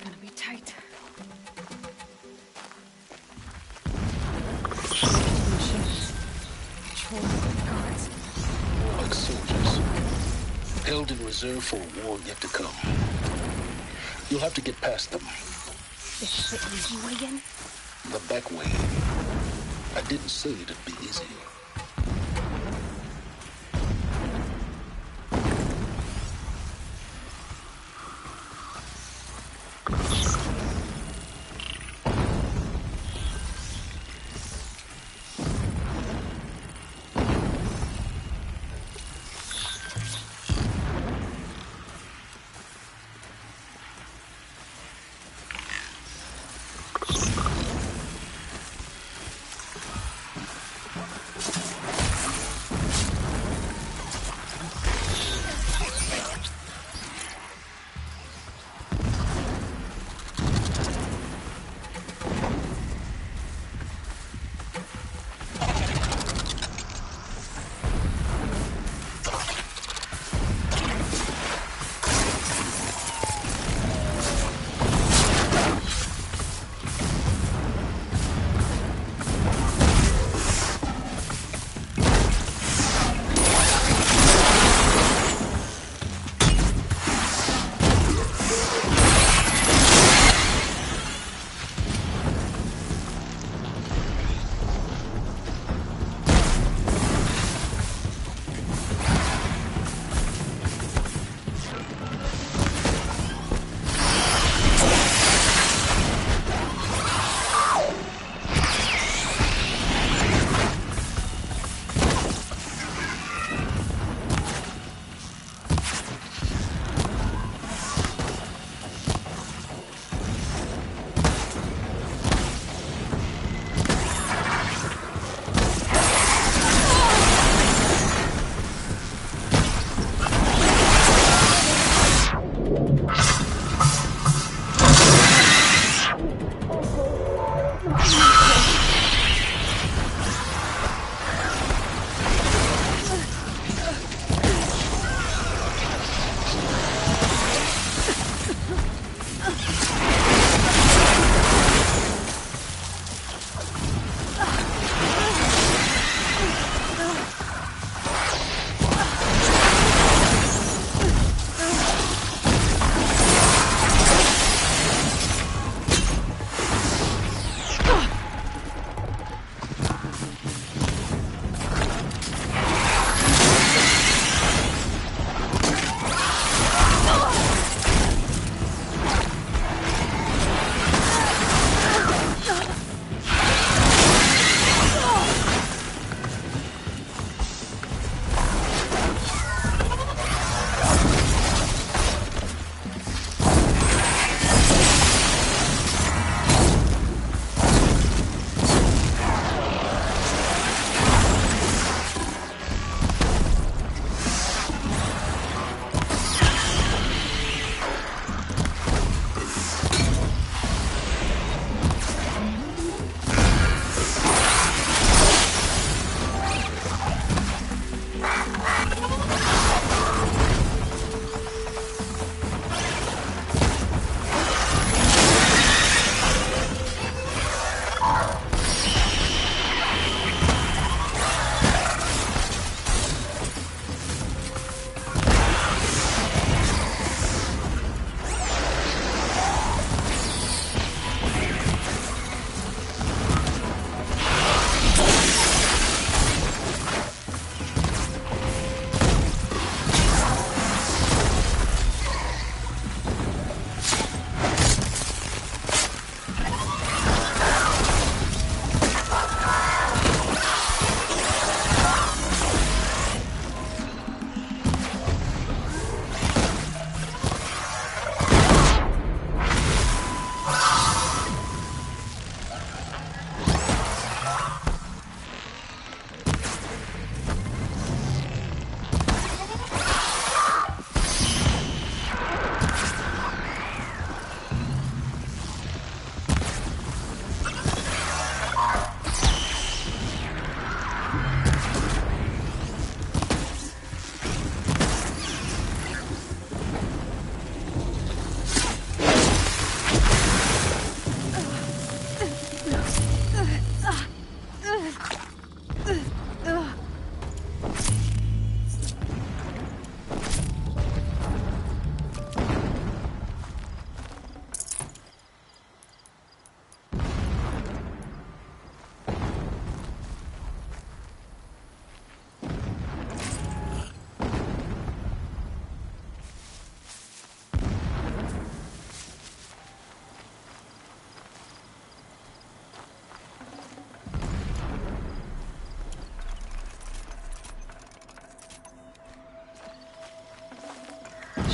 Gonna be tight. Machines. Controlled by guards. Like soldiers. Held in reserve for a war yet to come. You'll have to get past them. Is this the easy way in? The back way. I didn't say it'd be easy.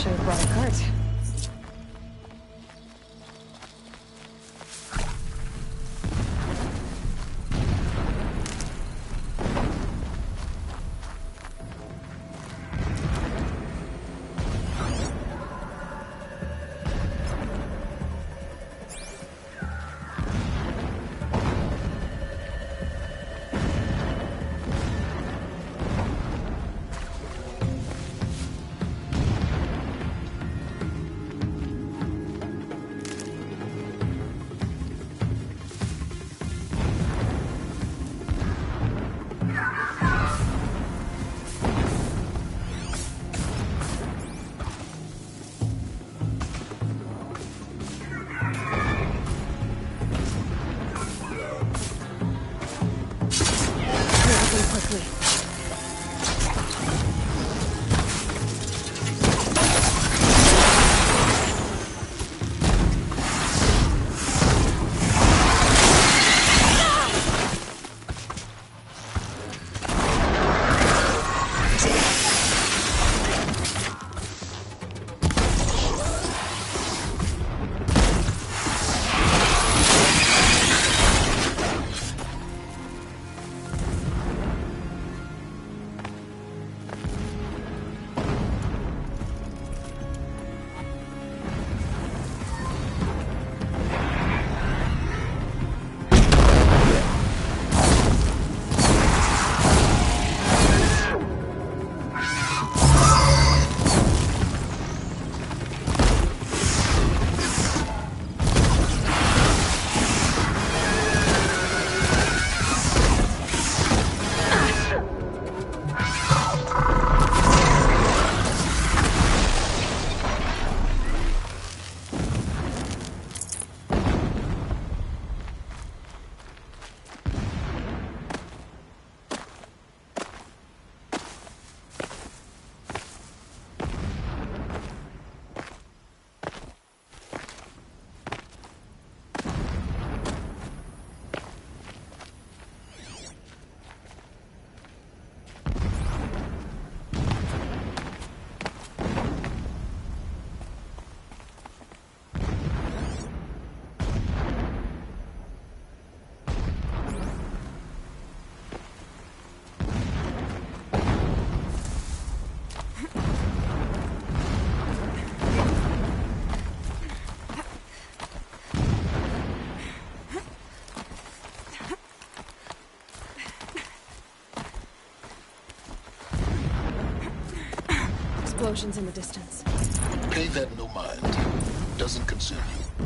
should have brought a cart. Explosions in the distance. Pay that no mind. Doesn't concern you.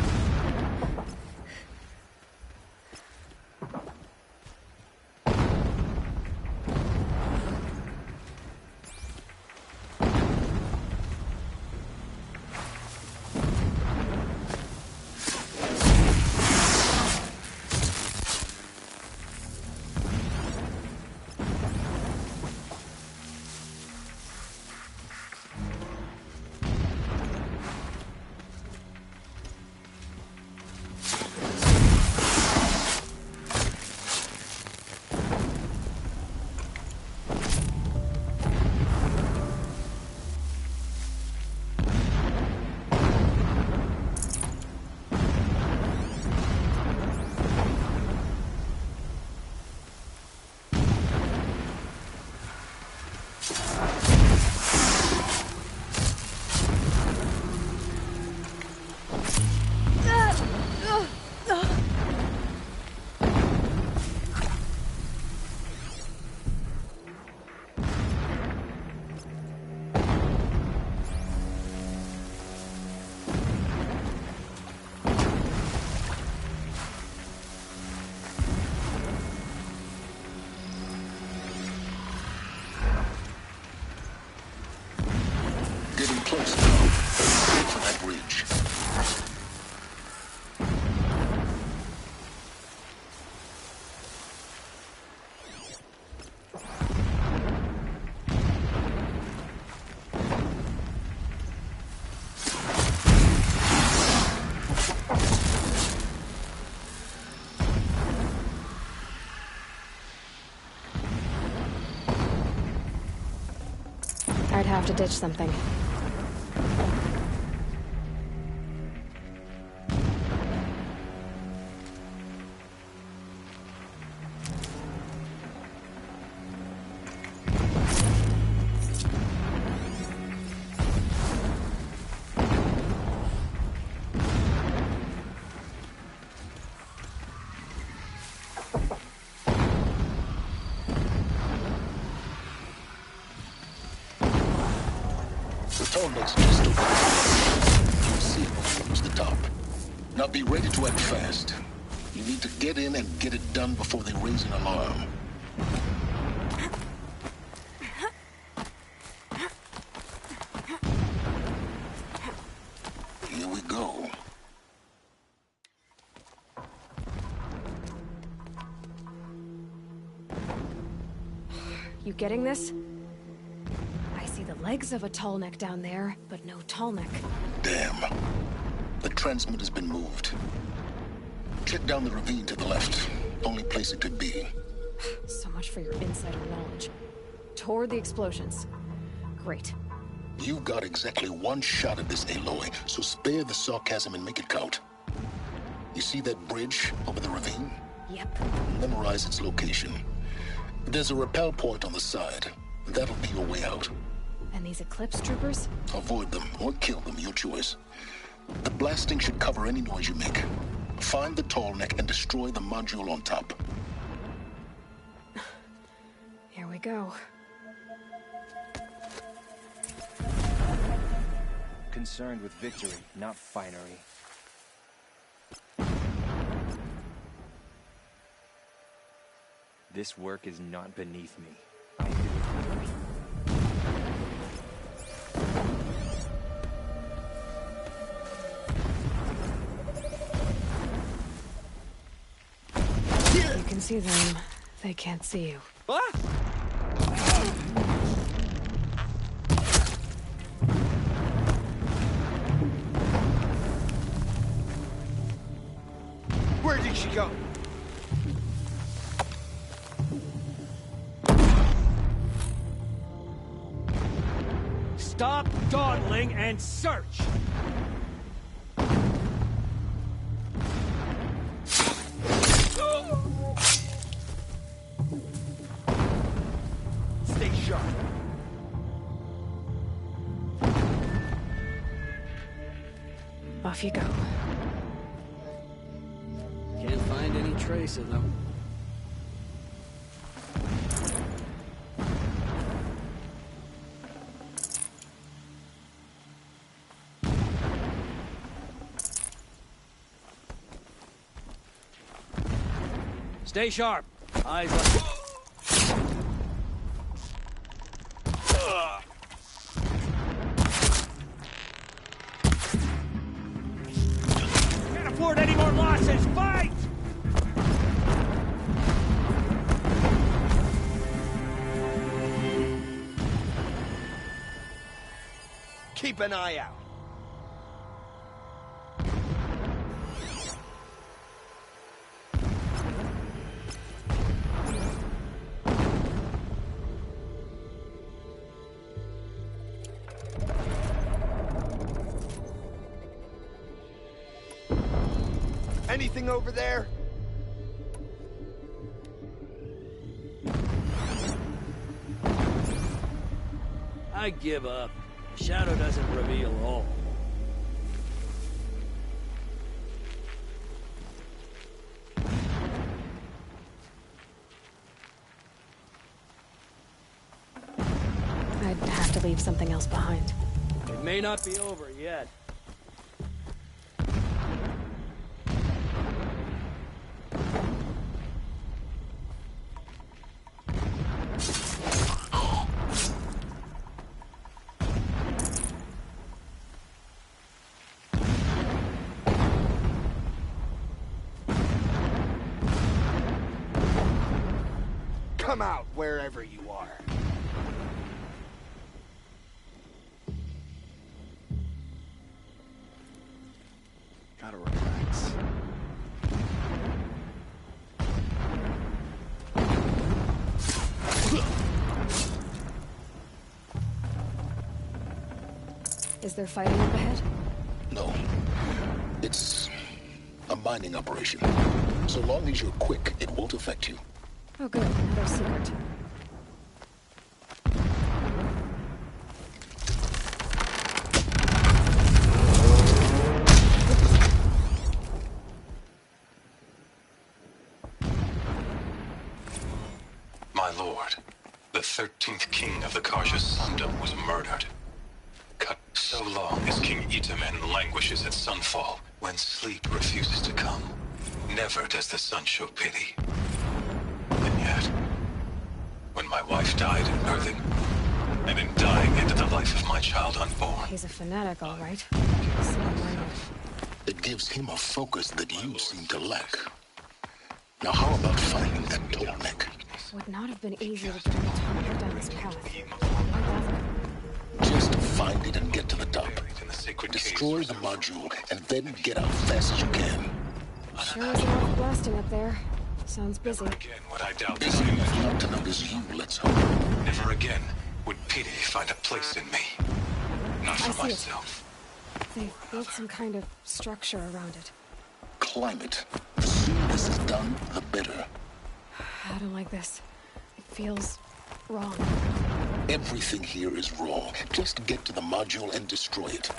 I'd have to ditch something. Tallneck's just over there. You'll see it when you reach the top. Now be ready to act fast. You need to get in and get it done before they raise an alarm. Here we go. You getting this? I see the legs of a tall neck down there, but no tall neck. Damn. The transmitter's been moved. Check down the ravine to the left. Only place it could be. So much for your insider knowledge. Toward the explosions. Great. You've got exactly one shot at this, Aloy, so spare the sarcasm and make it count. You see that bridge over the ravine? Yep. Memorize its location. There's a rappel point on the side. That'll be your way out. And these Eclipse troopers? Avoid them or kill them, your choice. The blasting should cover any noise you make. Find the tall neck and destroy the module on top. Here we go. Concerned with victory, not finery. This work is not beneath me. I do it. You can see them. They can't see you. What? Where did she go? Stop dawdling and search! Stay sharp. Off you go. Can't find any trace of them. Stay sharp. Eyes like... Can't afford any more losses. Fight! Keep an eye out. Anything over there? I give up. Shadow doesn't reveal all. I'd have to leave something else behind. It may not be over yet. Come out wherever you are. Gotta relax. Is there fighting up ahead? No. It's a mining operation. So long as you're quick, it won't affect you. Oh good, another secret. My lord, the 13th king of the Karja Sundom was murdered. Cut So long as King Itamen languishes at sunfall, when sleep refuses to come, never does the sun show pity. And yet, when my wife died in birthing, and in dying ended the life of my child unborn. He's a fanatic, all right. It gives him a focus that you seem to lack. Now how about finding that Tolnek? Would not have been easy to get him to head down this path. Why bother? Just find it and get to the top. Destroy the module and then get out fast as you can. Sure is a lot of blasting up there. Sounds busy. Would I doubt Busy enough not to notice you, let's hope. Never again would pity find a place in me. Not I for see it. myself. They've built some kind of structure around it. Climb it. The sooner this is done, the better. I don't like this. It feels wrong. Everything here is wrong. Just get to the module and destroy it.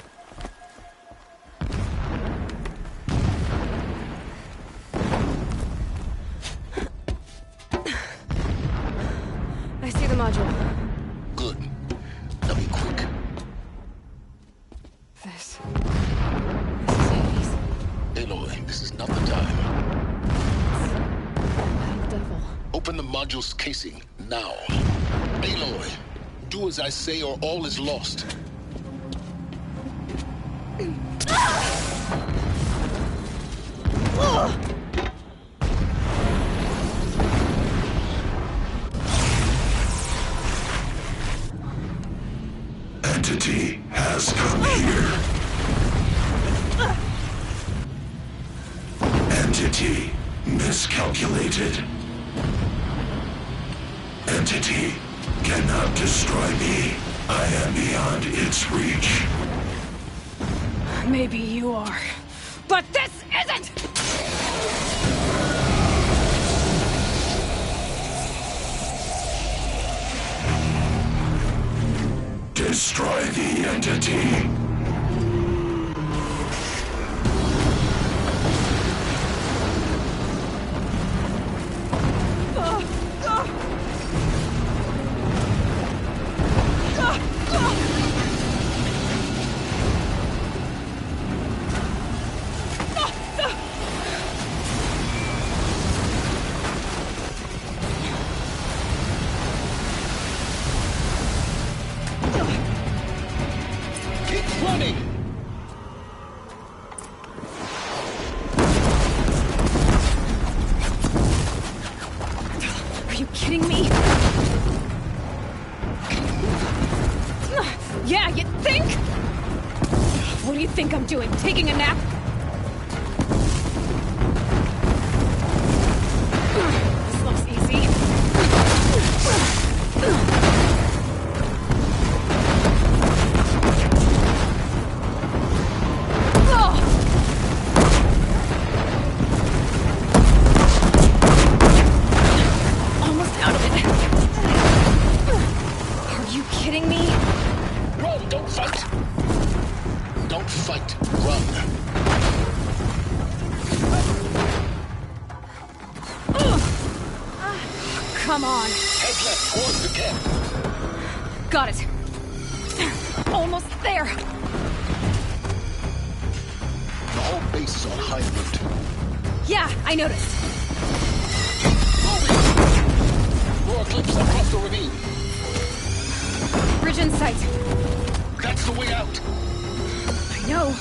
I see the module. Good. Now be quick. This is Hades. Aloy, this is not the time. Metal devil. Open the module's casing, now. Aloy, do as I say or all is lost. Entity has come here. Entity miscalculated. Entity cannot destroy me. I am beyond its reach. Maybe you are, but this isn't! Destroy the entity. Keep running! Are you kidding me? Yeah, you think? What do you think I'm doing? Taking a nap? This looks easy. Almost out of it. Are you kidding me? Run, don't fight! Don't fight, run. Come on. Head left towards the camp. Got it. Almost there. The whole base is on high alert. Yeah, I noticed. More clips across the ravine. Bridge in sight. That's the way out. I know.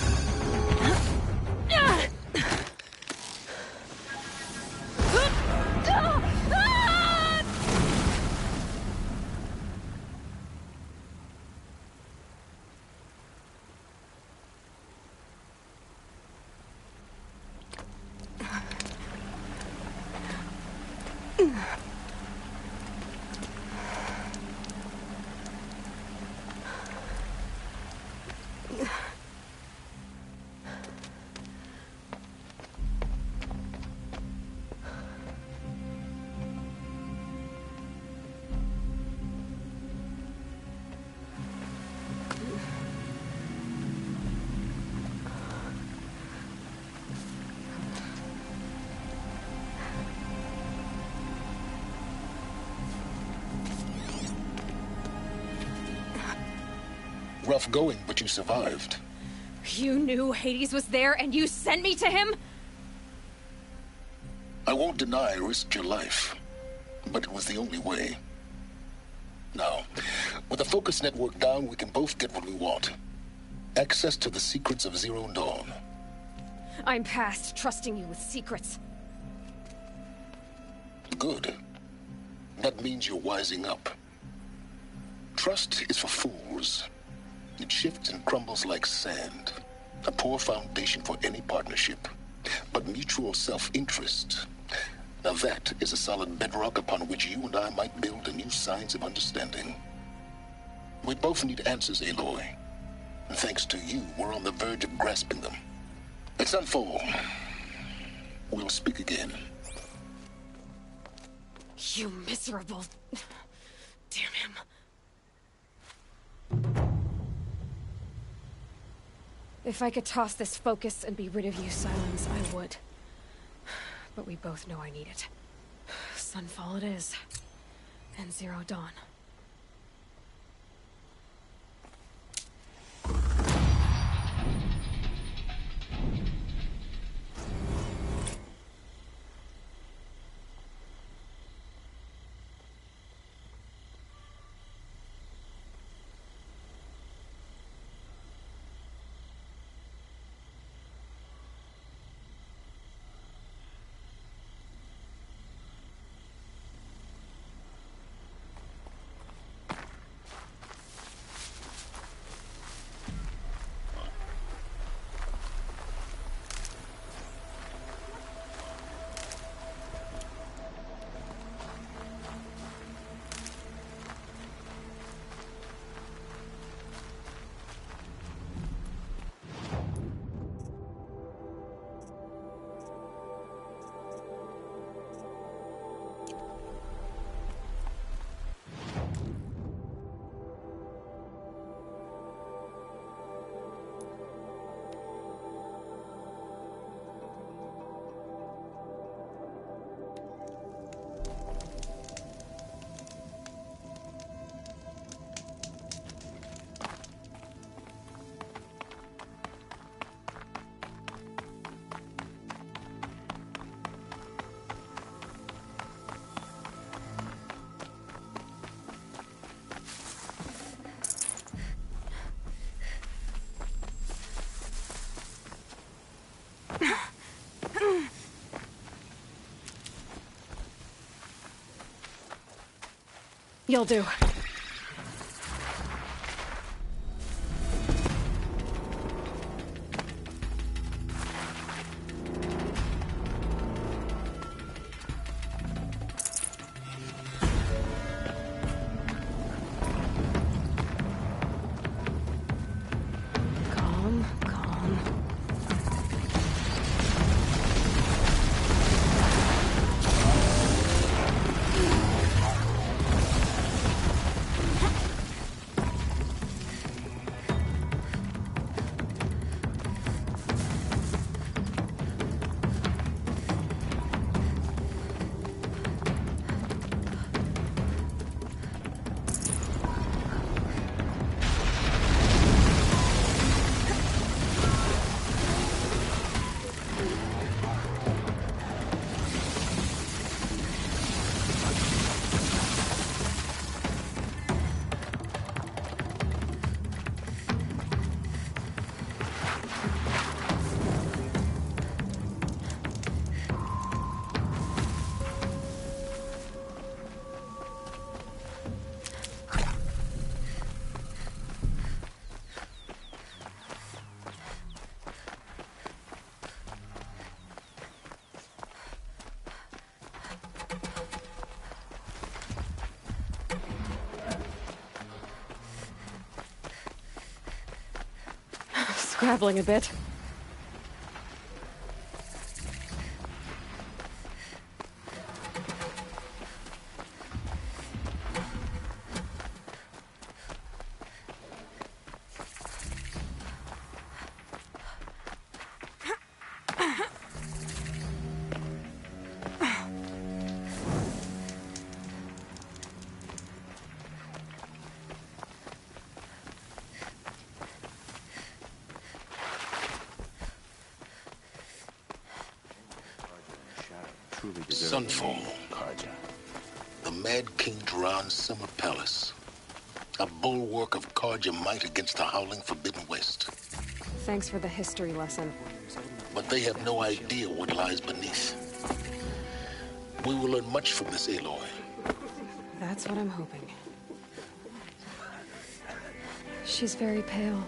rough going, but you survived. You knew Hades was there and you sent me to him? I won't deny I risked your life, but it was the only way. Now, with the focus network down, we can both get what we want. Access to the secrets of Zero Dawn. I'm past trusting you with secrets. Good. That means you're wising up. Trust is for fools. It shifts and crumbles like sand. A poor foundation for any partnership. But mutual self-interest, now that is a solid bedrock upon which you and I might build a new science of understanding. We both need answers, Aloy. And thanks to you, we're on the verge of grasping them. At Sunfall, we'll speak again. You miserable... Damn him. If I could toss this focus and be rid of you, Silence, I would. But we both know I need it. Sunfall it is. And Zero Dawn. You'll do. Calm, calm. Scrabbling a bit. truly deserve Sunfall. Karja. The Mad King Duran's summer palace. A bulwark of Karja might against the howling Forbidden West. Thanks for the history lesson. But they have no idea what lies beneath. We will learn much from this Aloy. That's what I'm hoping. She's very pale.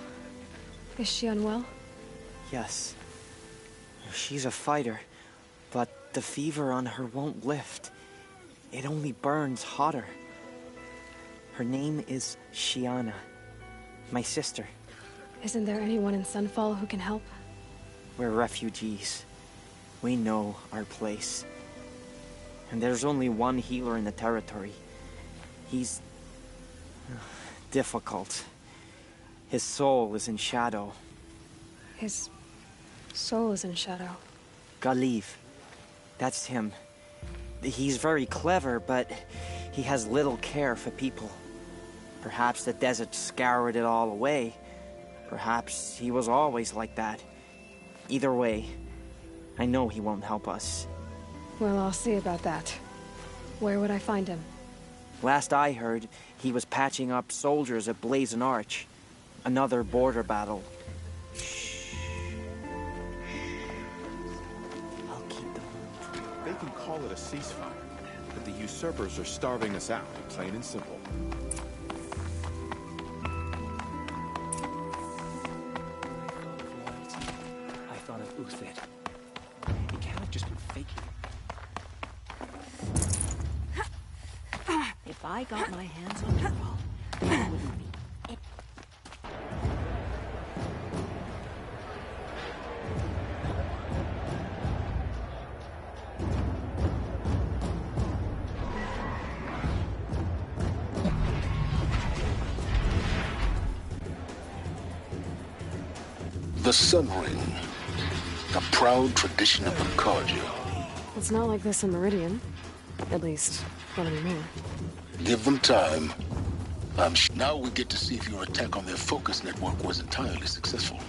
Is she unwell? Yes. She's a fighter, but the fever on her won't lift. It only burns hotter. Her name is Shiana, my sister. Isn't there anyone in Sunfall who can help? We're refugees. We know our place. And there's only one healer in the territory. He's difficult. His soul is in shadow. His soul is in shadow. Galiv. That's him. He's very clever, but he has little care for people. Perhaps the desert scoured it all away. Perhaps he was always like that. Either way, I know he won't help us. Well, I'll see about that. Where would I find him? Last I heard, he was patching up soldiers at Blazon Arch. Another border battle. They can call it a ceasefire, but the usurpers are starving us out, plain and simple. I thought of Uthid. He can't have just been faking it. If I got my hands on Dervahl, there wouldn't be any... The Sun Ring. A proud tradition of the Karja. It's not like this in Meridian. At least, not anymore. Give them time. Now we get to see if your attack on their focus network was entirely successful.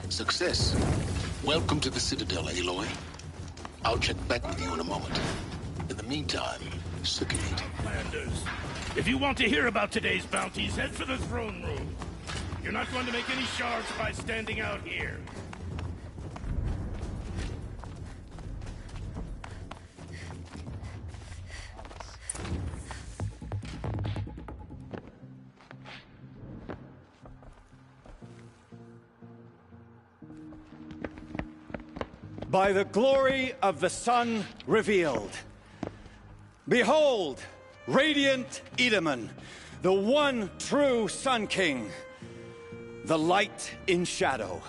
Success. Welcome to the Citadel, Aloy. I'll check back with you in a moment. In the meantime, circulate. Landers, if you want to hear about today's bounties, head for the throne room. You're not going to make any shards by standing out here. By the glory of the sun revealed. Behold, radiant Edaman, the one true Sun King. The light in shadow,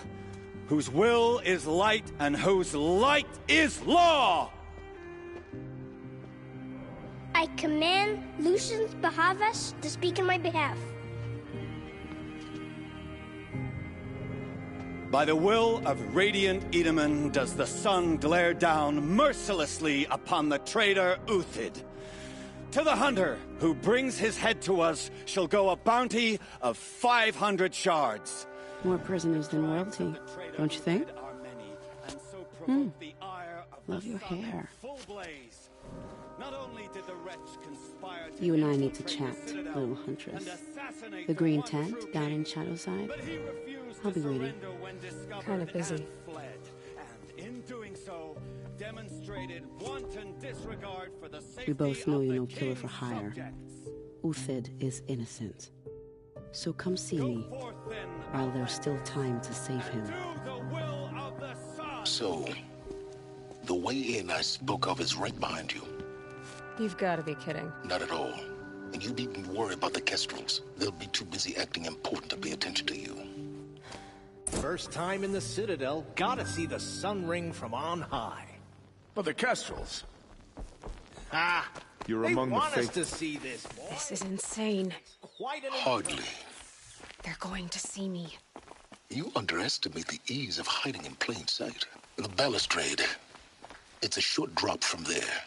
whose will is light and whose light is law! I command Lucius Bahavas to speak in my behalf. By the will of radiant Edaman does the sun glare down mercilessly upon the traitor Uthid. To the hunter who brings his head to us shall go a bounty of 500 shards. More prisoners than royalty, don't you think? Love your hair. You and I need to chat, little huntress. The green tent down in Shadowside? I'll be waiting. Kind of busy. We both know you're no killer for hire. Uthid is innocent. So come see me, while there's still time to save him. So, the way in I spoke of is right behind you. You've got to be kidding. Not at all. And you needn't worry about the Kestrels. They'll be too busy acting important to pay attention to you. First time in the Citadel, gotta see the Sun Ring from on high. But the Kestrels. Ah! You're they among the want us faithful. to see this, boy. This is insane. Quite an Hardly. They're going to see me. You underestimate the ease of hiding in plain sight. The balustrade. It's a short drop from there.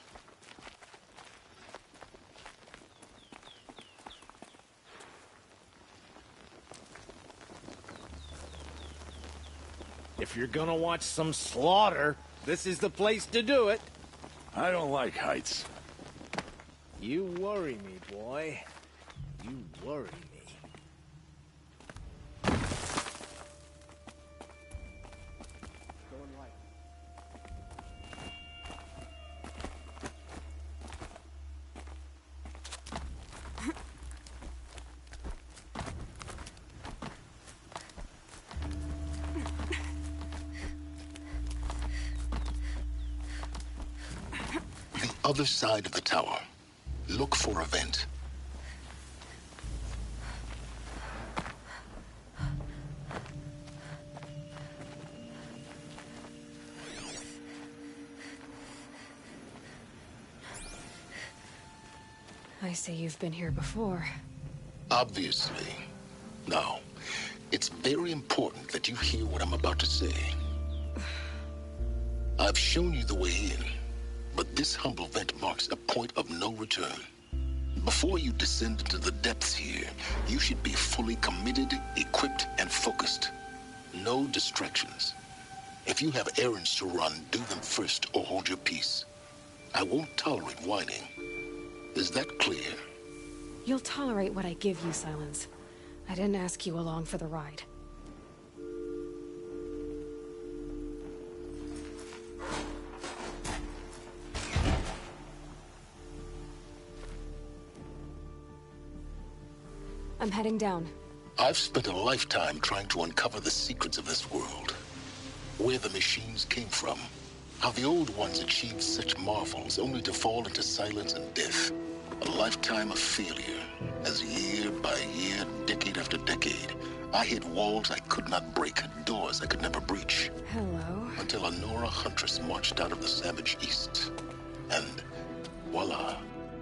If you're gonna watch some slaughter, this is the place to do it. I don't like heights. You worry me, boy. You worry me. Going right. Other side of the tower. Look for a vent. I see you've been here before. Obviously. Now, it's very important that you hear what I'm about to say. I've shown you the way in. But this humble vent marks a point of no return. Before you descend into the depths here, you should be fully committed, equipped, and focused. No distractions. If you have errands to run, do them first or hold your peace. I won't tolerate whining. Is that clear? You'll tolerate what I give you, Silence. I didn't ask you along for the ride. I'm heading down. I've spent a lifetime trying to uncover the secrets of this world. Where the machines came from. How the old ones achieved such marvels only to fall into silence and death. A lifetime of failure. As year by year, decade after decade, I hit walls I could not break, doors I could never breach. Hello. Until a Nora huntress marched out of the savage east. And voila,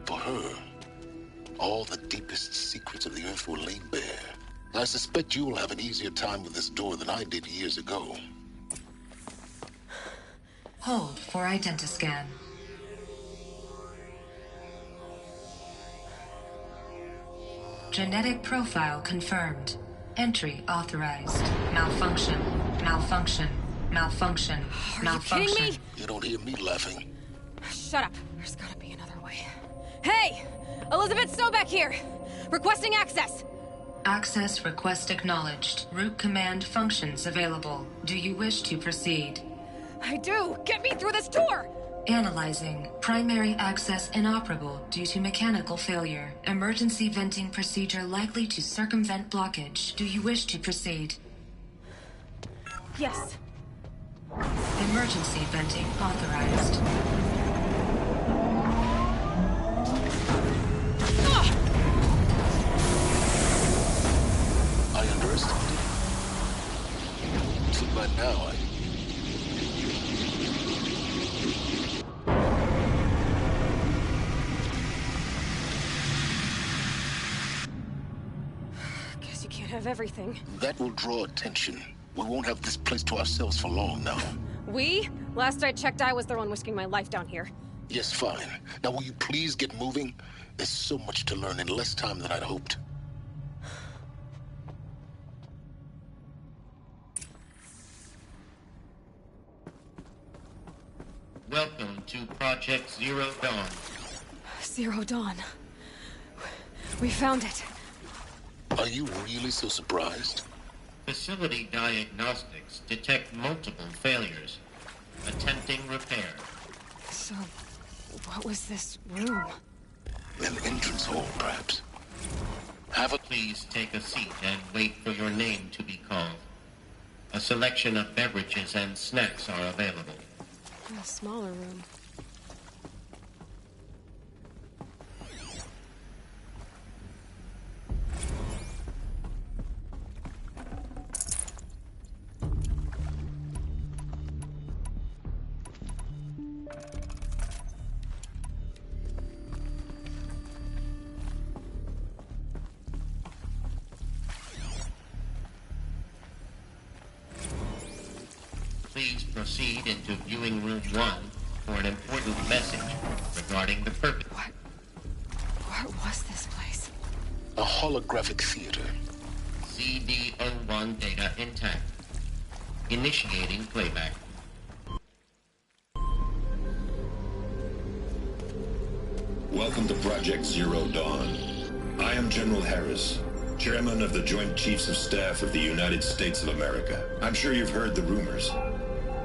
for her, all the deepest secrets of the Earth were laid bare. I suspect you will have an easier time with this door than I did years ago. Hold for identiscan. Genetic profile confirmed. Entry authorized. Malfunction. Malfunction. Malfunction. Are Malfunction. you kidding me? You don't hear me laughing. Shut up. There's gotta be another way. Hey! Elizabeth Sobeck here! Requesting access! Access request acknowledged. Root command functions available. Do you wish to proceed? I do! Get me through this tour! Analyzing. Primary access inoperable due to mechanical failure. Emergency venting procedure likely to circumvent blockage. Do you wish to proceed? Yes. Emergency venting authorized. I underestimated. So by now, Guess you can't have everything. that will draw attention. We won't have this place to ourselves for long now. We? Last I checked, I was the one risking my life down here. Yes, fine. Now will you please get moving? There's so much to learn in less time than I'd hoped. Welcome to Project Zero Dawn. Zero Dawn. We found it. Are you really so surprised? Facility diagnostics detect multiple failures. Attempting repair. So, what was this room? An entrance hall, perhaps. Please take a seat and wait for your name to be called. A selection of beverages and snacks are available. A smaller room. Please proceed into viewing room 1 for an important message regarding the purpose. What was this place? A holographic theater. CD01 data intact. Initiating playback. Welcome to Project Zero Dawn. I am General Harris, Chairman of the Joint Chiefs of Staff of the United States of America. I'm sure you've heard the rumors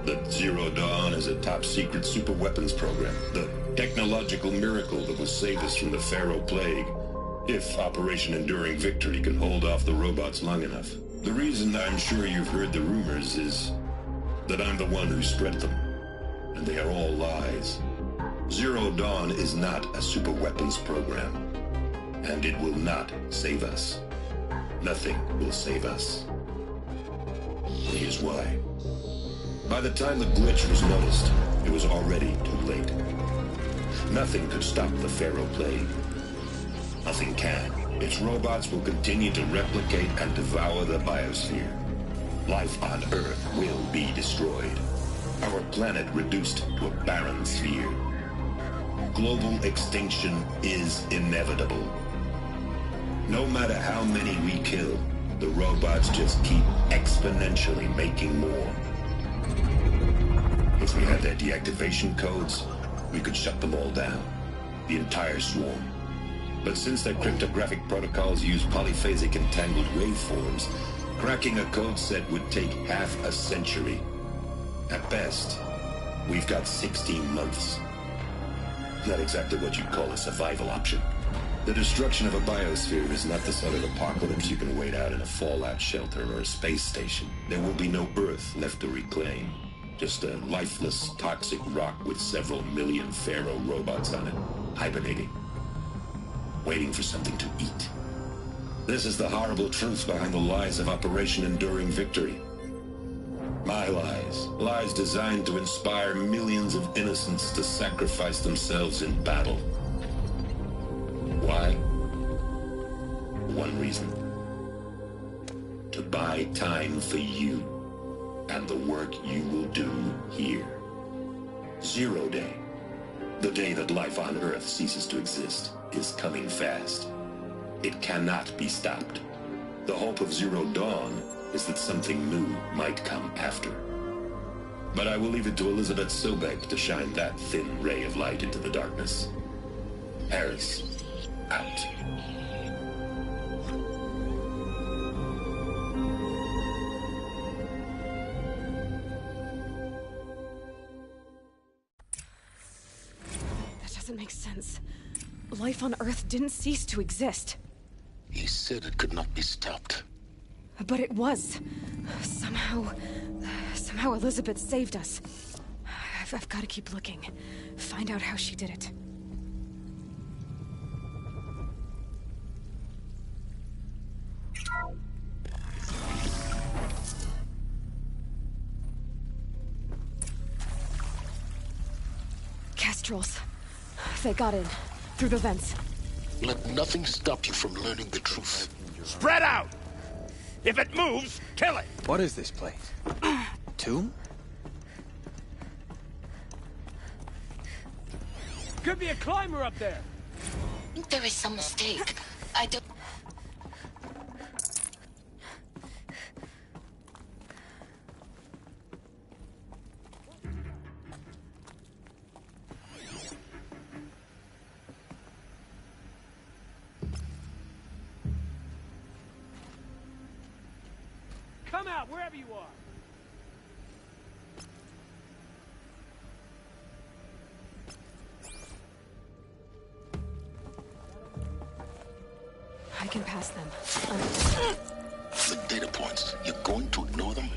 that Zero Dawn is a top-secret superweapons program, the technological miracle that will save us from the Pharaoh Plague, if Operation Enduring Victory can hold off the robots long enough. The reason I'm sure you've heard the rumors is that I'm the one who spread them, and they are all lies. Zero Dawn is not a superweapons program, and it will not save us. Nothing will save us. Here's why. By the time the glitch was noticed, it was already too late. Nothing could stop the Pharaoh Plague. Nothing can. Its robots will continue to replicate and devour the biosphere. Life on Earth will be destroyed. Our planet reduced to a barren sphere. Global extinction is inevitable. No matter how many we kill, the robots just keep exponentially making more. If we had their deactivation codes, we could shut them all down. The entire swarm. But since their cryptographic protocols use polyphasic entangled waveforms, cracking a code set would take half a century. At best, we've got 16 months. Not exactly what you'd call a survival option. The destruction of a biosphere is not the sort of apocalypse you can wait out in a fallout shelter or a space station. There will be no Earth left to reclaim. Just a lifeless, toxic rock with several million Pharaoh robots on it, hibernating, waiting for something to eat. This is the horrible truth behind the lies of Operation Enduring Victory. My lies. Lies designed to inspire millions of innocents to sacrifice themselves in battle. Why? One reason. To buy time for you and the work you will do here. Zero Day, the day that life on Earth ceases to exist, is coming fast. It cannot be stopped. The hope of Zero Dawn is that something new might come after. But I will leave it to Elizabeth Sobek to shine that thin ray of light into the darkness. Harris, out. That doesn't make sense. Life on Earth didn't cease to exist. He said it could not be stopped. But it was. Somehow Elizabeth saved us. I've got to keep looking. Find out how she did it. Kestrels. They got in. Through the vents. Let nothing stop you from learning the truth. Spread out! If it moves, kill it! What is this place? Tomb? Could be a climber up there! There is some mistake. I don't... Come out, wherever you are! I can pass them. The data points, you're going to ignore them?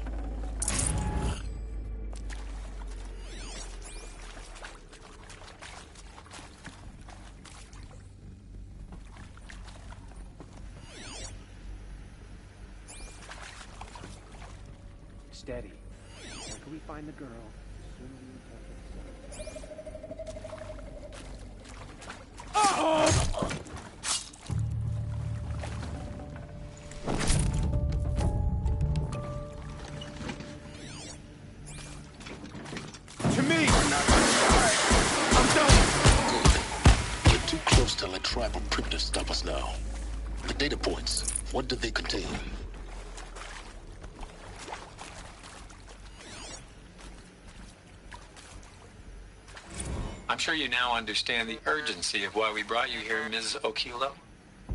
Steady. Where can we find the girl? Soon we can oh! To me! I'm done! Good. You're too close to let tribal primitives stop us now. The data points, what did they contain? I'm sure you now understand the urgency of why we brought you here, Ms. Okilo.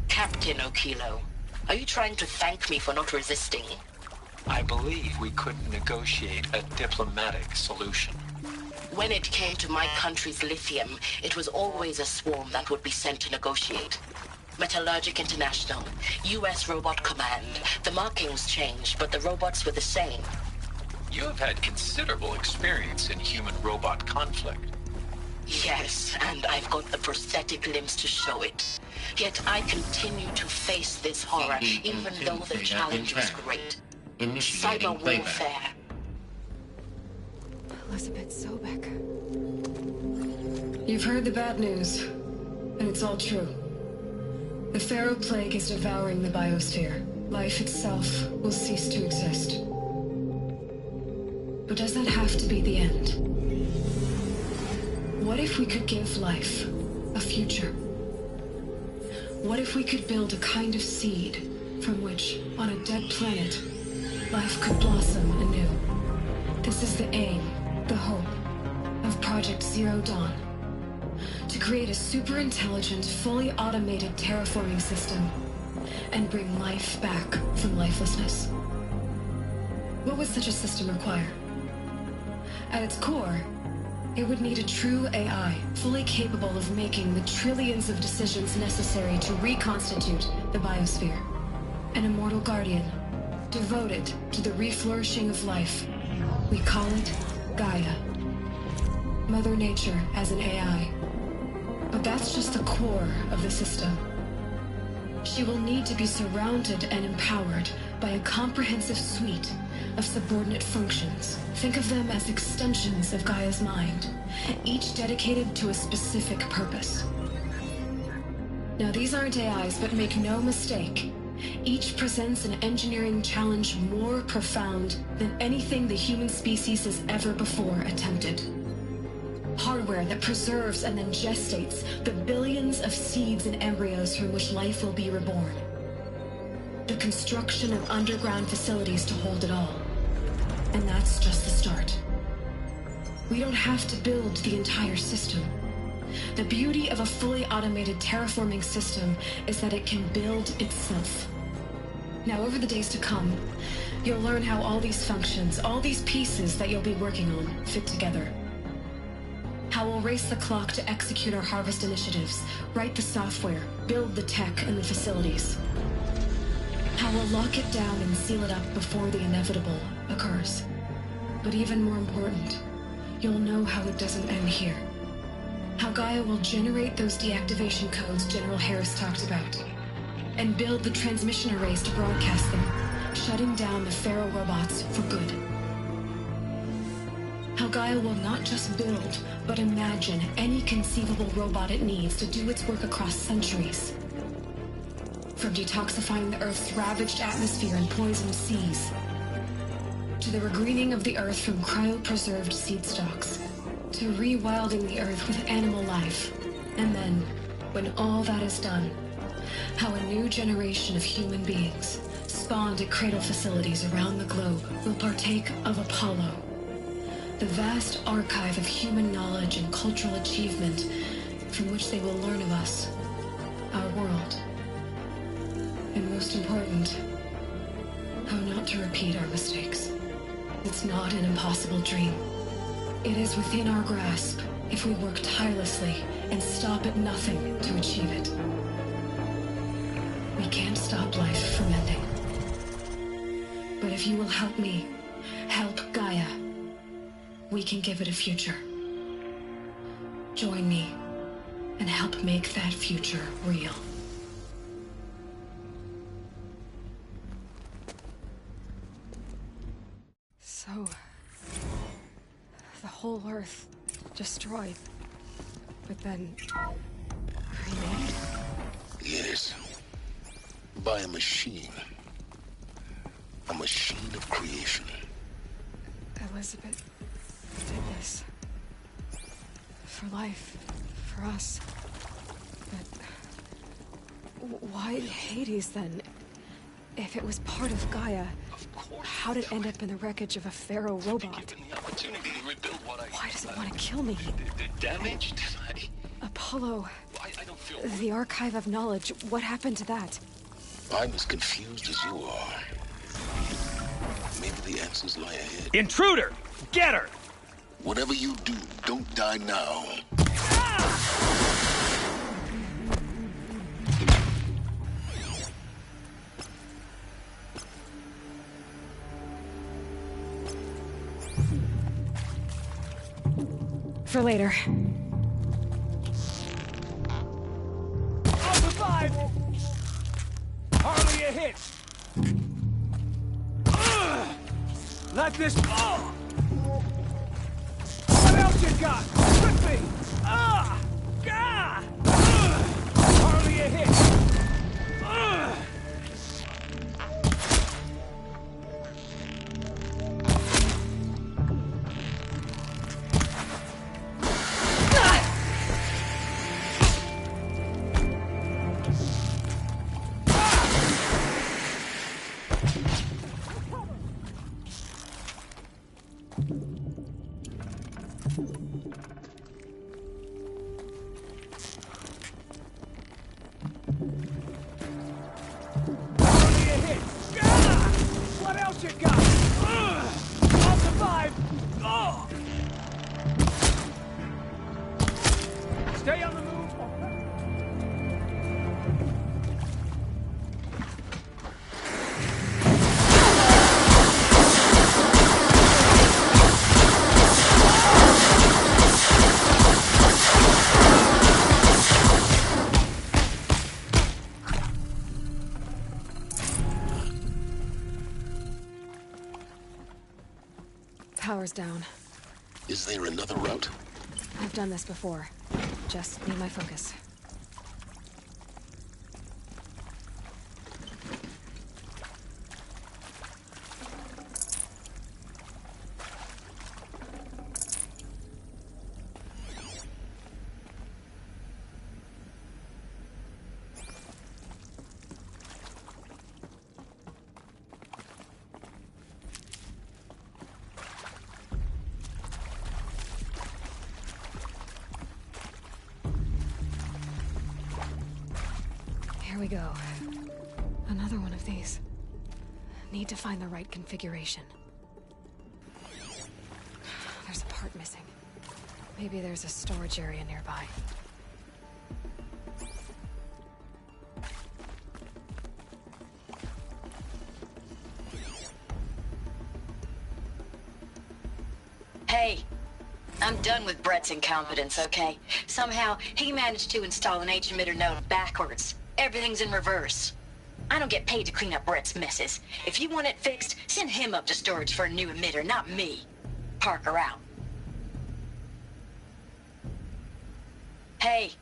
Captain Okilo, are you trying to thank me for not resisting? I believe we couldn't negotiate a diplomatic solution. When it came to my country's lithium, it was always a swarm that would be sent to negotiate. Metallurgic International, U.S. Robot Command. The markings changed, but the robots were the same. You have had considerable experience in human-robot conflict. Yes, and I've got the prosthetic limbs to show it. Yet I continue to face this horror, even though the challenge is great. Cyber warfare. Elizabeth Sobek. You've heard the bad news, and it's all true. The Pharaoh Plague is devouring the biosphere. Life itself will cease to exist. But does that have to be the end? What if we could give life a future? What if we could build a kind of seed from which, on a dead planet, life could blossom anew? This is the aim, the hope, of Project Zero Dawn. To create a super-intelligent, fully automated terraforming system and bring life back from lifelessness. What would such a system require? At its core, it would need a true AI, fully capable of making the trillions of decisions necessary to reconstitute the biosphere. An immortal guardian, devoted to the reflourishing of life. We call it Gaia. Mother Nature as an AI. But that's just the core of the system. She will need to be surrounded and empowered by a comprehensive suite of subordinate functions. Think of them as extensions of Gaia's mind, each dedicated to a specific purpose. Now, these aren't AIs, but make no mistake, each presents an engineering challenge more profound than anything the human species has ever before attempted. Hardware that preserves and then gestates the billions of seeds and embryos from which life will be reborn. The construction of underground facilities to hold it all. And that's just the start. We don't have to build the entire system. The beauty of a fully automated terraforming system is that it can build itself. Now, over the days to come, you'll learn how all these functions, all these pieces that you'll be working on, fit together. How we'll race the clock to execute our harvest initiatives, write the software, build the tech and the facilities. How we'll lock it down and seal it up before the inevitable occurs. But even more important, you'll know how it doesn't end here. How Gaia will generate those deactivation codes General Harris talked about, and build the transmission arrays to broadcast them, shutting down the Pharaoh robots for good. How Gaia will not just build, but imagine any conceivable robot it needs to do its work across centuries. From detoxifying the Earth's ravaged atmosphere and poisoned seas, to the regreening of the Earth from cryopreserved seed stalks, to rewilding the Earth with animal life. And then, when all that is done, how a new generation of human beings, spawned at cradle facilities around the globe, will partake of Apollo, the vast archive of human knowledge and cultural achievement from which they will learn of us, our world. And most important, how not to repeat our mistakes. It's not an impossible dream. It is within our grasp if we work tirelessly and stop at nothing to achieve it. We can't stop life from ending. But if you will help me, help Gaia, we can give it a future. Join me and help make that future real. So, the whole Earth destroyed, but then remade? Yes. By a machine. A machine of creation. Elizabeth did this. For life. For us. But why Hades then? If it was part of Gaia? Of How'd it end up in the wreckage of a Pharaoh robot? Why does it want to kill me? Damaged? Apollo. I don't feel... The Archive of Knowledge. What happened to that? I'm as confused as you are. Maybe the answers lie ahead. Intruder! Get her! Whatever you do, don't die now. For later. I'll survive! Hardly a hit! Let this... What else you got? With me! Hardly a hit! What else you got? I'll survive! Stay on the move! Power's down. Is there another route? I've done this before. Just need my focus. Here we go. Another one of these. Need to find the right configuration. There's a part missing. Maybe there's a storage area nearby. Hey, I'm done with Brett's incompetence, okay? Somehow, he managed to install an H-emitter node backwards. Everything's in reverse. I don't get paid to clean up Brett's messes. If you want it fixed, send him up to storage for a new emitter, not me. Parker out. Hey,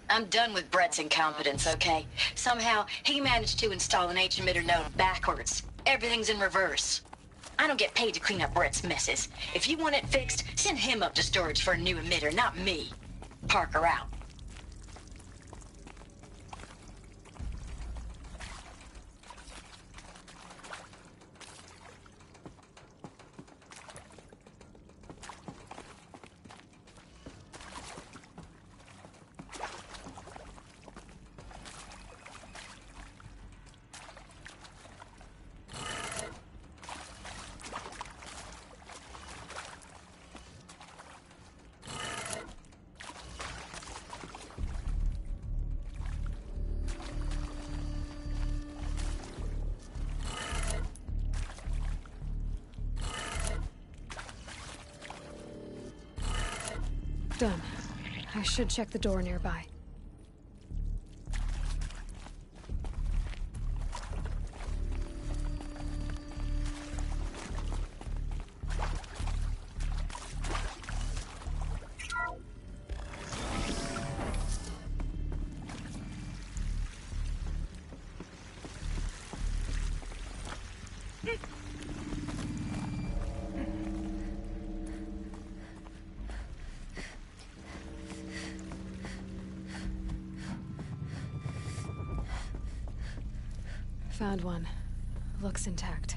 I'm done with Brett's incompetence, okay? Somehow, he managed to install an H-emitter node backwards. Everything's in reverse. I don't get paid to clean up Brett's messes. If you want it fixed, send him up to storage for a new emitter, not me. Parker out. Done. I should check the door nearby. Found one. Looks intact.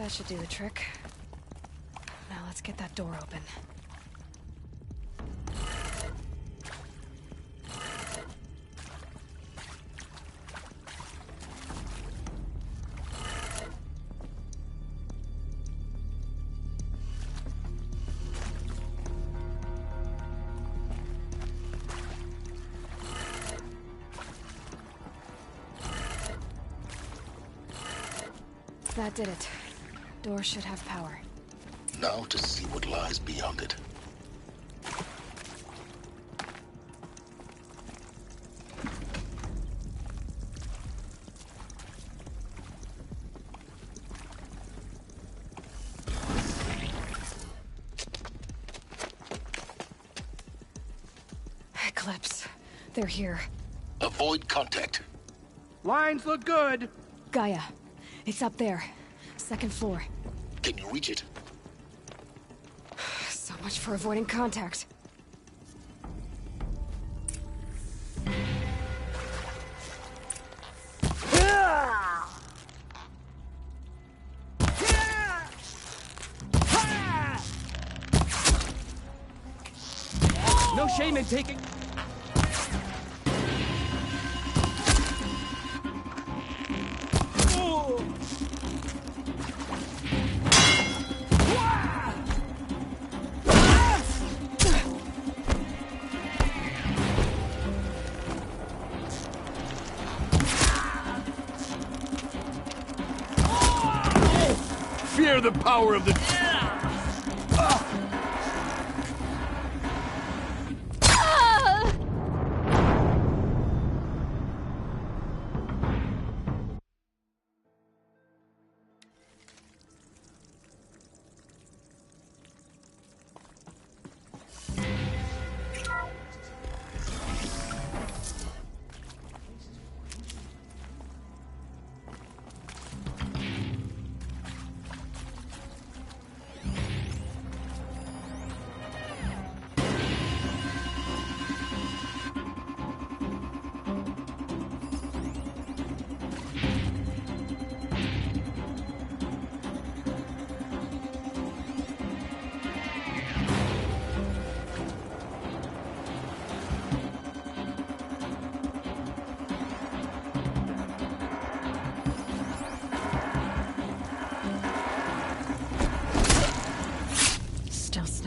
That should do the trick. Now let's get that door open. That did it. Door should have power. Now to see what lies beyond it. Eclipse. They're here. Avoid contact. Lines look good. Gaia. It's up there. Second floor. Can you reach it? So much for avoiding contact. No shame in taking... Fear the power of the...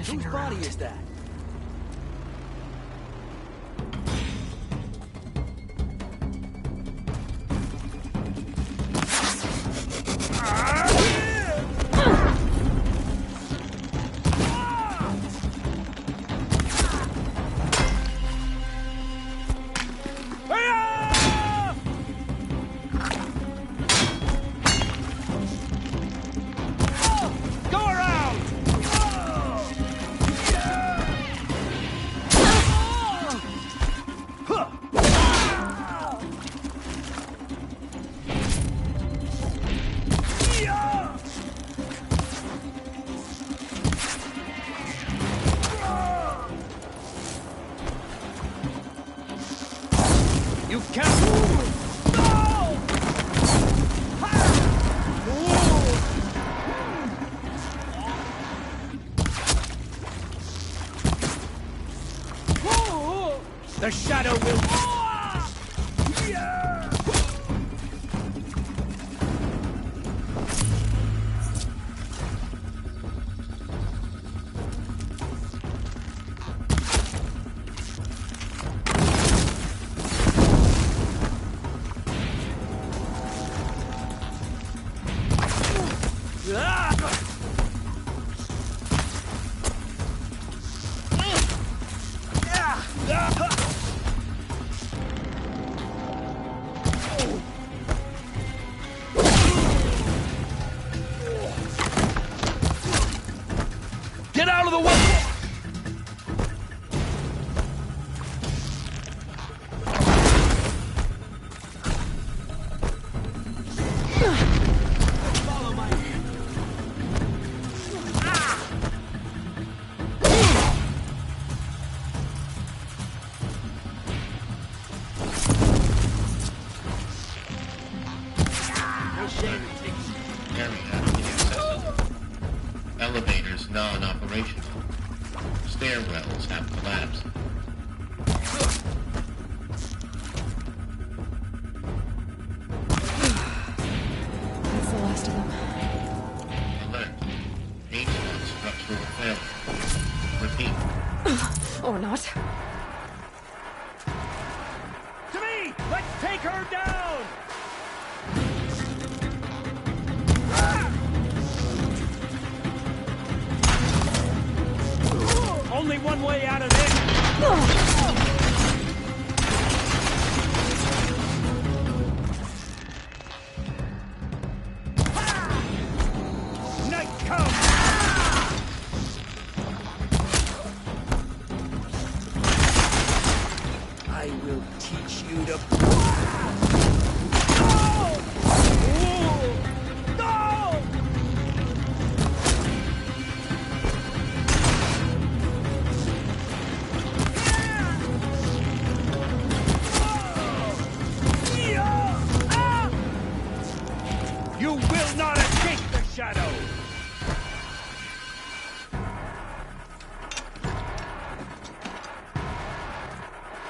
Whose body is that? You can't move! No! The shadow will... Get out of the way! Area accessible. non-operational. Stairwells have collapsed. That's the last of them. Alert. HVAC structural failure. Repeat. Or not. To me! Let's take her down! Only one way out of this! Night come! I will teach you to... You will not escape the shadow!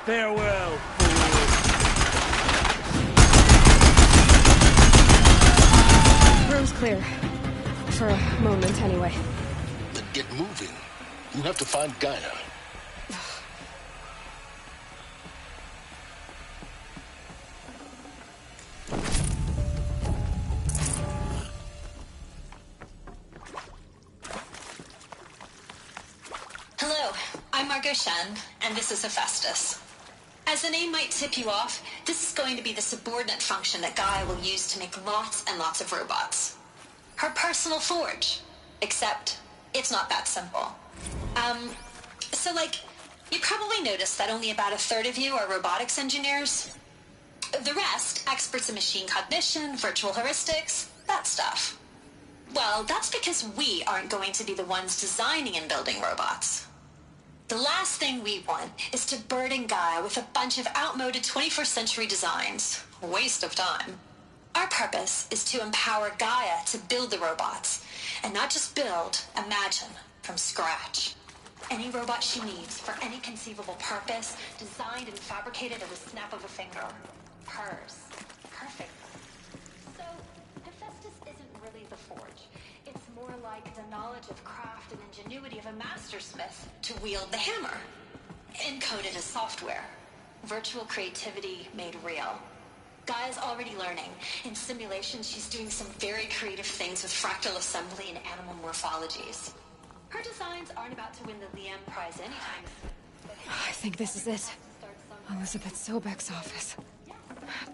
Farewell, fool! Room's clear. For a moment, anyway. Then get moving. You have to find Gaia. Hello, I'm Margot Shan, and this is Hephaestus. As the name might tip you off, this is going to be the subordinate function that Gaia will use to make lots and lots of robots. Her personal forge. Except, it's not that simple. You probably noticed that only about a third of you are robotics engineers. The rest, experts in machine cognition, virtual heuristics, that stuff. Well, that's because we aren't going to be the ones designing and building robots. The last thing we want is to burden Gaia with a bunch of outmoded 21st century designs. A waste of time. Our purpose is to empower Gaia to build the robots, and not just build, imagine, from scratch. Any robot she needs for any conceivable purpose, designed and fabricated at a snap of a finger. Hers. Perfect. So, Hephaestus isn't really the forge. It's more like the knowledge of craft and ingenuity of a mastersmith to wield the hammer. Encoded as software. Virtual creativity made real. Gaia's already learning. In simulations, she's doing some very creative things with fractal assembly and animal morphologies. Her designs aren't about to win the Liam Prize anytime soon. I think this is it. Elizabeth Sobek's office.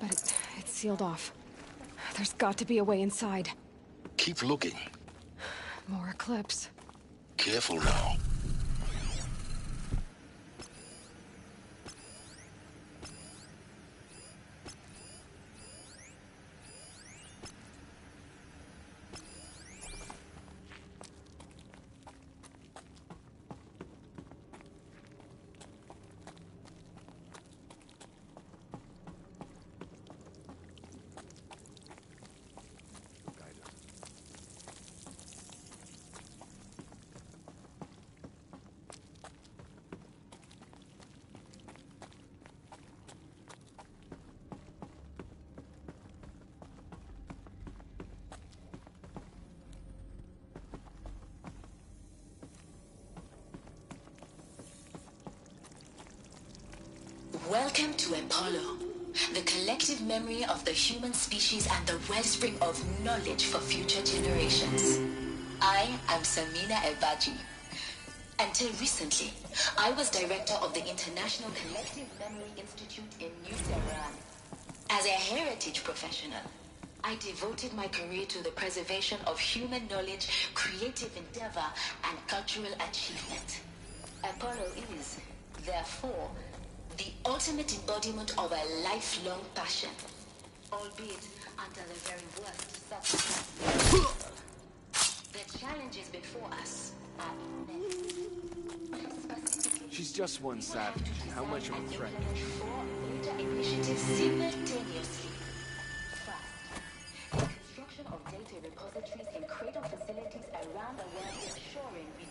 But it's sealed off. There's got to be a way inside. Keep looking. More Eclipse. Careful now. Welcome to Apollo, the collective memory of the human species and the wellspring of knowledge for future generations. I am Samina Ebaji. Until recently, I was director of the International Collective Memory Institute in New Tehran. As a heritage professional, I devoted my career to the preservation of human knowledge, creative endeavor, and cultural achievement. Apollo is, therefore, the ultimate embodiment of a lifelong passion, albeit under the very worst circumstances. The challenges before us are immense. She's just one savage. How much of a threat? Four major initiatives simultaneously. First, the construction of data repositories in cradle facilities around the world, ensuring we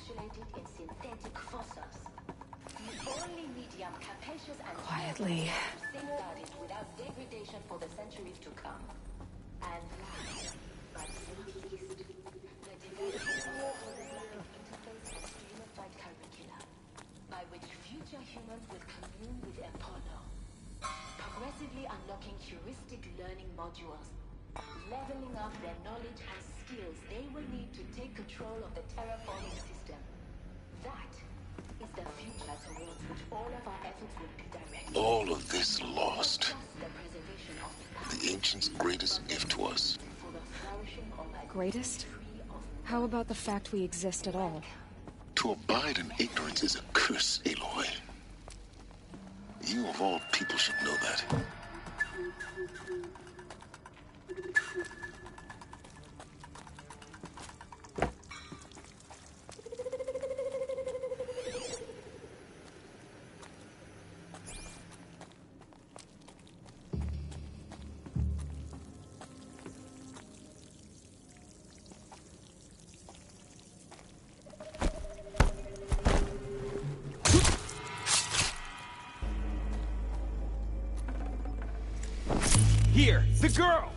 encapsulated in synthetic fossils. The only medium capacious and Quietly. safeguard it without degradation for the centuries to come. And last, but not least, the development of a interface and streamified curricula, by which future humans will commune with Apollo, progressively unlocking heuristic learning modules, leveling up their knowledge and skills they will need to take control of the terraforming system. That is the future towards which all of our efforts will be directed. All of this lost. Just the preservation of the past. The ancients' greatest gift to us. For the flourishing of a Greatest? How about the fact we exist at all? To abide in ignorance is a curse, Aloy. You of all people should know that. Here, the girl!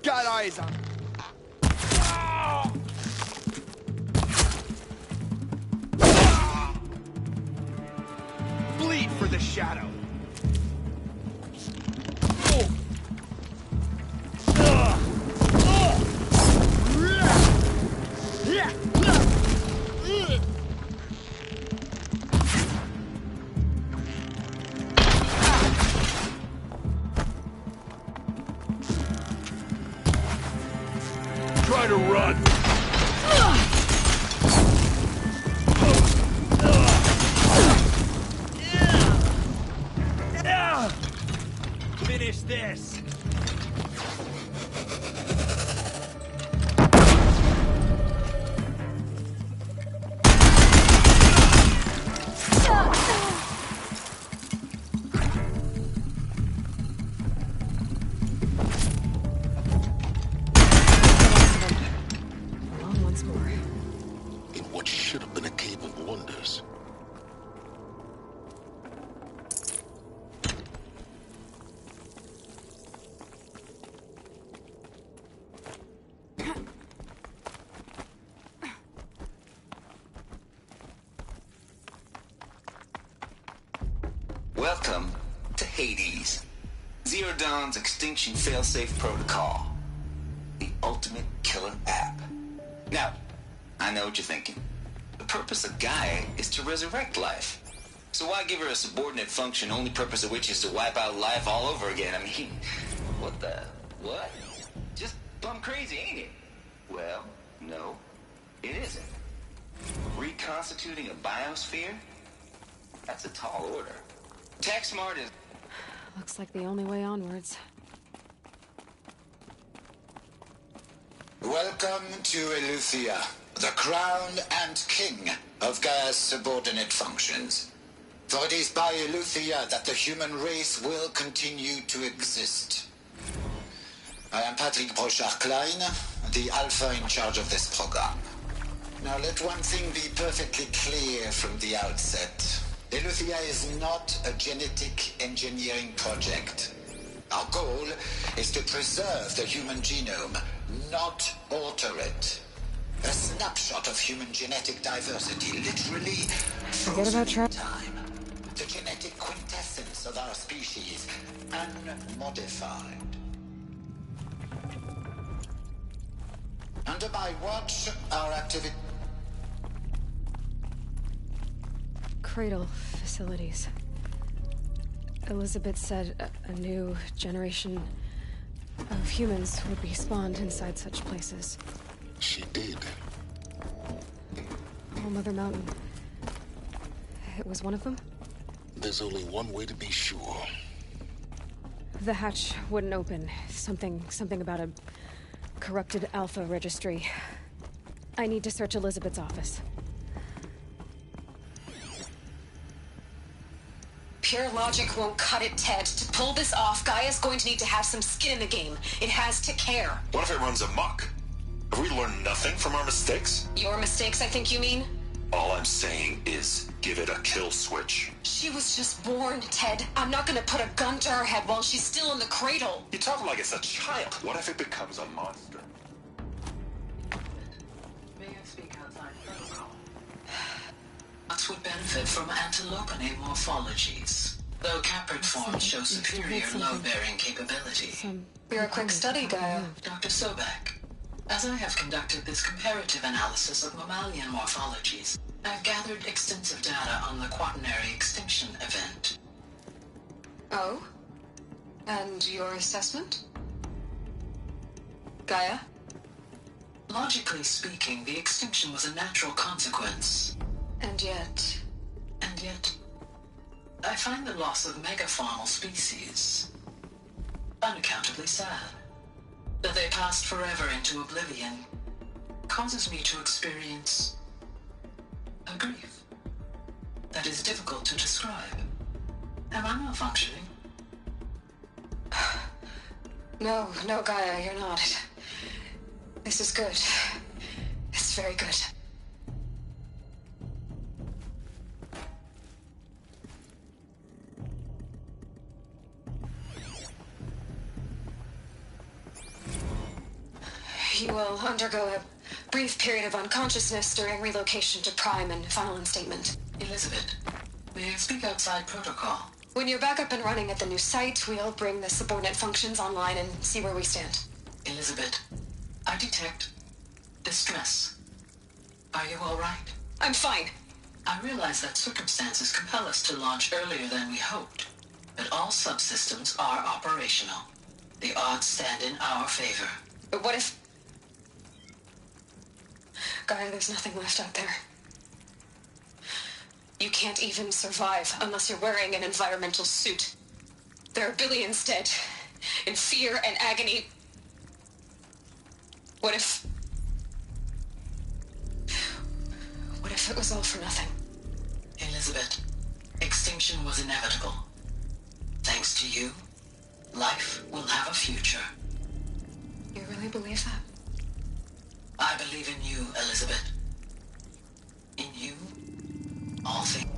Got eyes on. Bleed for the shadow. Try to run! Finish this! In what should have been a cave of wonders. Welcome to Hades, Zero Dawn's extinction failsafe protocol. The ultimate killer app. Now, I know what you're thinking. The purpose of Gaia is to resurrect life. So why give her a subordinate function, only purpose of which is to wipe out life all over again? I mean, what? Just plumb crazy, ain't it? Well, no, it isn't. Reconstituting a biosphere? That's a tall order. Tech smart is... Looks like the only way onwards. Welcome to Eleuthia, the crown and king of Gaia's subordinate functions. For it is by Eleuthia that the human race will continue to exist. I am Patrick Brochard-Klein, the Alpha in charge of this program. Now let one thing be perfectly clear from the outset. Eleuthia is not a genetic engineering project. Our goal is to preserve the human genome, not alter it. A snapshot of human genetic diversity, literally frozen in time. The genetic quintessence of our species, unmodified. Under my watch, our activity... Cradle facilities. Elizabeth said a new generation of humans would be spawned inside such places. She did. Oh, Mother Mountain. It was one of them? There's only one way to be sure. The hatch wouldn't open. Something about a corrupted Alpha registry. I need to search Elizabeth's office. Pure logic won't cut it, Ted. To pull this off, Gaia's going to need to have some skin in the game. It has to care. What if it runs amok? Have we learned nothing from our mistakes? Your mistakes, I think you mean? All I'm saying is, give it a kill switch. She was just born, Ted. I'm not gonna put a gun to her head while she's still in the cradle. You talk like it's a child. What if it becomes a monster? May I speak outside protocol? Us would benefit from antilopinae morphologies, though caprid forms show superior load-bearing capability. You're a quick study, Gaia. Dr. Sobek, as I have conducted this comparative analysis of mammalian morphologies, I've gathered extensive data on the quaternary extinction event. Oh? And your assessment? Gaia? Logically speaking, the extinction was a natural consequence. And yet, I find the loss of megafaunal species unaccountably sad. That they passed forever into oblivion causes me to experience a grief that is difficult to describe. Am I malfunctioning? No, Gaia, you're not. This is good. It's very good. You will undergo a brief period of unconsciousness during relocation to Prime and final instatement. Elizabeth, may I speak outside protocol? When you're back up and running at the new site, we'll bring the subordinate functions online and see where we stand. Elizabeth, I detect distress. Are you all right? I'm fine. I realize that circumstances compel us to launch earlier than we hoped, but all subsystems are operational. The odds stand in our favor. But what if... Gaia, there's nothing left out there. You can't even survive unless you're wearing an environmental suit. There are billions dead, in fear and agony. What if it was all for nothing? Elizabeth, extinction was inevitable. Thanks to you, life will have a future. You really believe that? I believe in you, Elizabeth. In you, all things.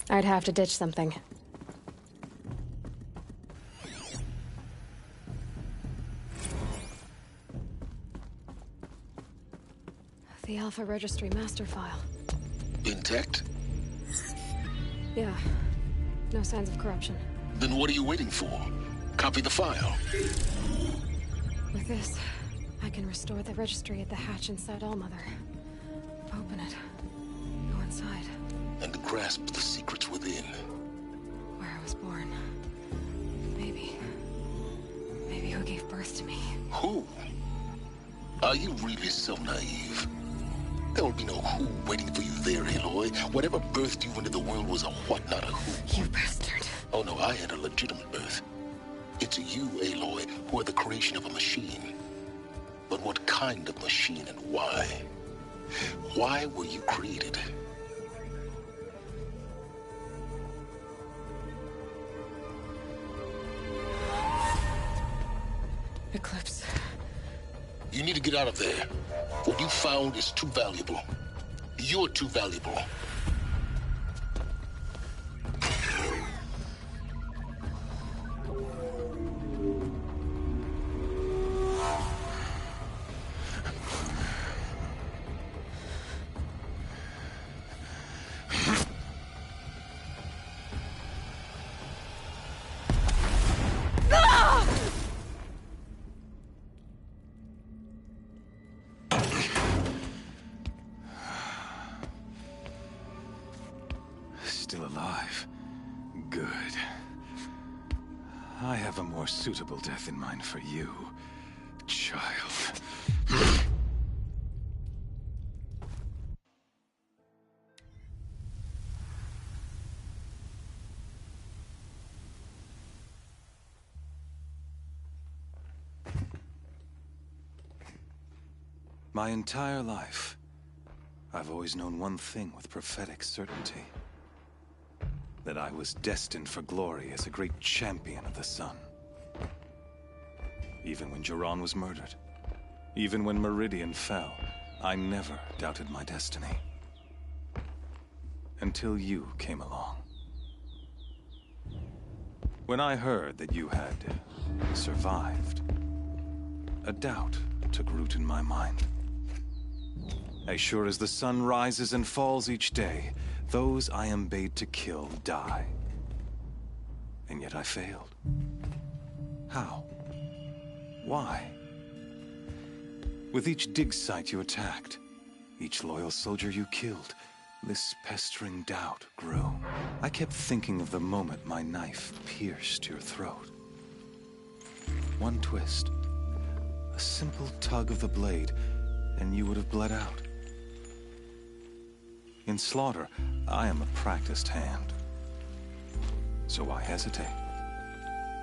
I'd have to ditch something. The Alpha Registry master file. Intact? Yeah. No signs of corruption. Then what are you waiting for? Copy the file. With this, I can restore the registry at the hatch inside Allmother. Open it. Go inside. And grasp the secrets within. Where I was born. Maybe who gave birth to me. Who? Are you really so naive? There will be no who waiting for you there, Aloy. Whatever birthed you into the world was a what, not a who. You bastard. Oh no, I had a legitimate birth. It's you, Aloy, who are the creation of a machine. But what kind of machine and why? Why were you created? Eclipse. You need to get out of there. What you found is too valuable. You're too valuable. Still alive. Good. I have a more suitable death in mind for you, child. My entire life, I've always known one thing with prophetic certainty. That I was destined for glory as a great champion of the sun. Even when Jiran was murdered, even when Meridian fell, I never doubted my destiny. Until you came along. When I heard that you had survived, a doubt took root in my mind. As sure as the sun rises and falls each day, those I am bade to kill die. And yet I failed. How? Why? With each dig site you attacked, each loyal soldier you killed, this pestering doubt grew. I kept thinking of the moment my knife pierced your throat. One twist, a simple tug of the blade, and you would have bled out. In slaughter, I am a practiced hand. So why hesitate?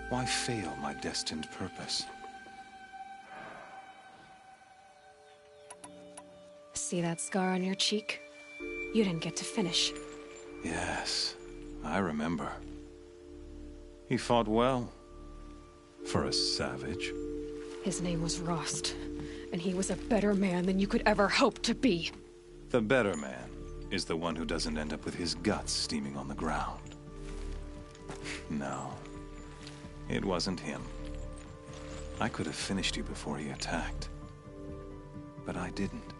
Why fail my destined purpose? See that scar on your cheek? You didn't get to finish. Yes, I remember. He fought well. For a savage. His name was Rost, and he was a better man than you could ever hope to be. The better man is the one who doesn't end up with his guts steaming on the ground. No, it wasn't him. I could have finished you before he attacked. But I didn't.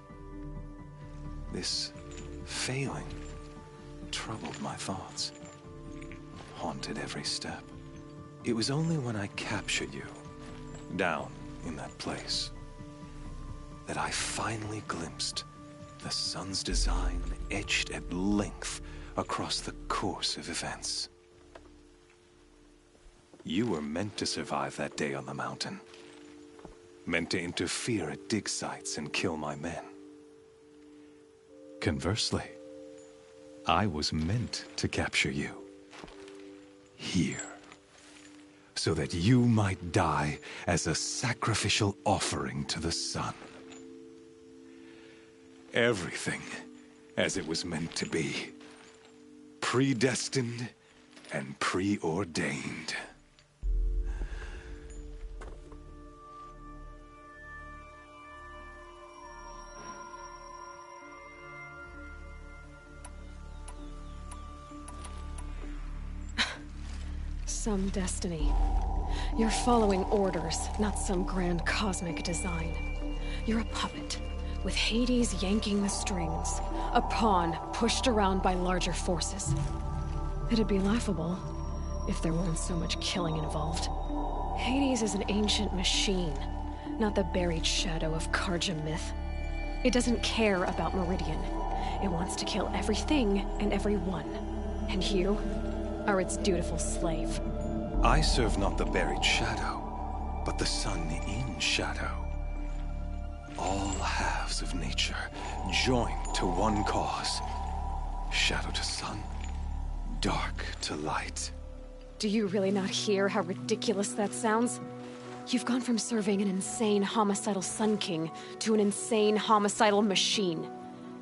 This failing troubled my thoughts, haunted every step. It was only when I captured you, down in that place, that I finally glimpsed the sun's design etched at length across the course of events. You were meant to survive that day on the mountain. Meant to interfere at dig sites and kill my men. Conversely, I was meant to capture you. Here. So that you might die as a sacrificial offering to the sun. Everything as it was meant to be. Predestined and preordained. Some destiny. You're following orders, not some grand cosmic design. You're a puppet, with Hades yanking the strings. A pawn pushed around by larger forces. It'd be laughable if there weren't so much killing involved. Hades is an ancient machine, not the buried shadow of Karja myth. It doesn't care about Meridian. It wants to kill everything and everyone. And you are its dutiful slave. I serve not the buried shadow, but the sun in shadow. All halves of nature joined to one cause. Shadow to sun, dark to light. Do you really not hear how ridiculous that sounds? You've gone from serving an insane homicidal Sun King to an insane homicidal machine.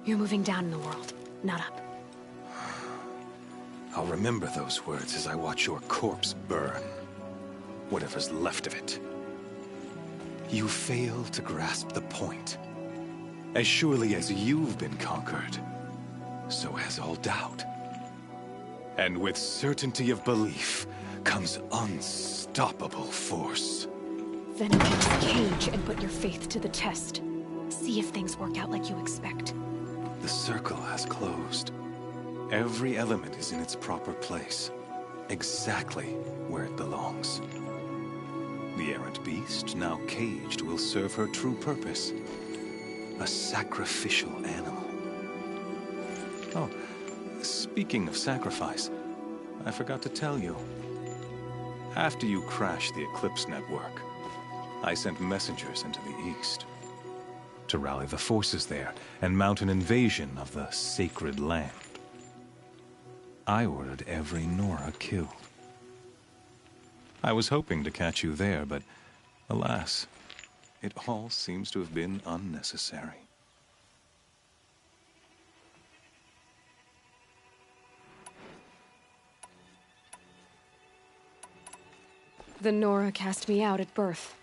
You're moving down in the world, not up. I'll remember those words as I watch your corpse burn. Whatever's left of it. You fail to grasp the point. As surely as you've been conquered, so has all doubt. And with certainty of belief comes unstoppable force. Then enter this cage and put your faith to the test. See if things work out like you expect. The circle has closed. Every element is in its proper place, exactly where it belongs. The errant beast, now caged, will serve her true purpose. A sacrificial animal. Oh, speaking of sacrifice, I forgot to tell you. After you crashed the Eclipse network, I sent messengers into the east to rally the forces there and mount an invasion of the sacred land. I ordered every Nora killed. I was hoping to catch you there, but alas, it all seems to have been unnecessary. The Nora cast me out at birth.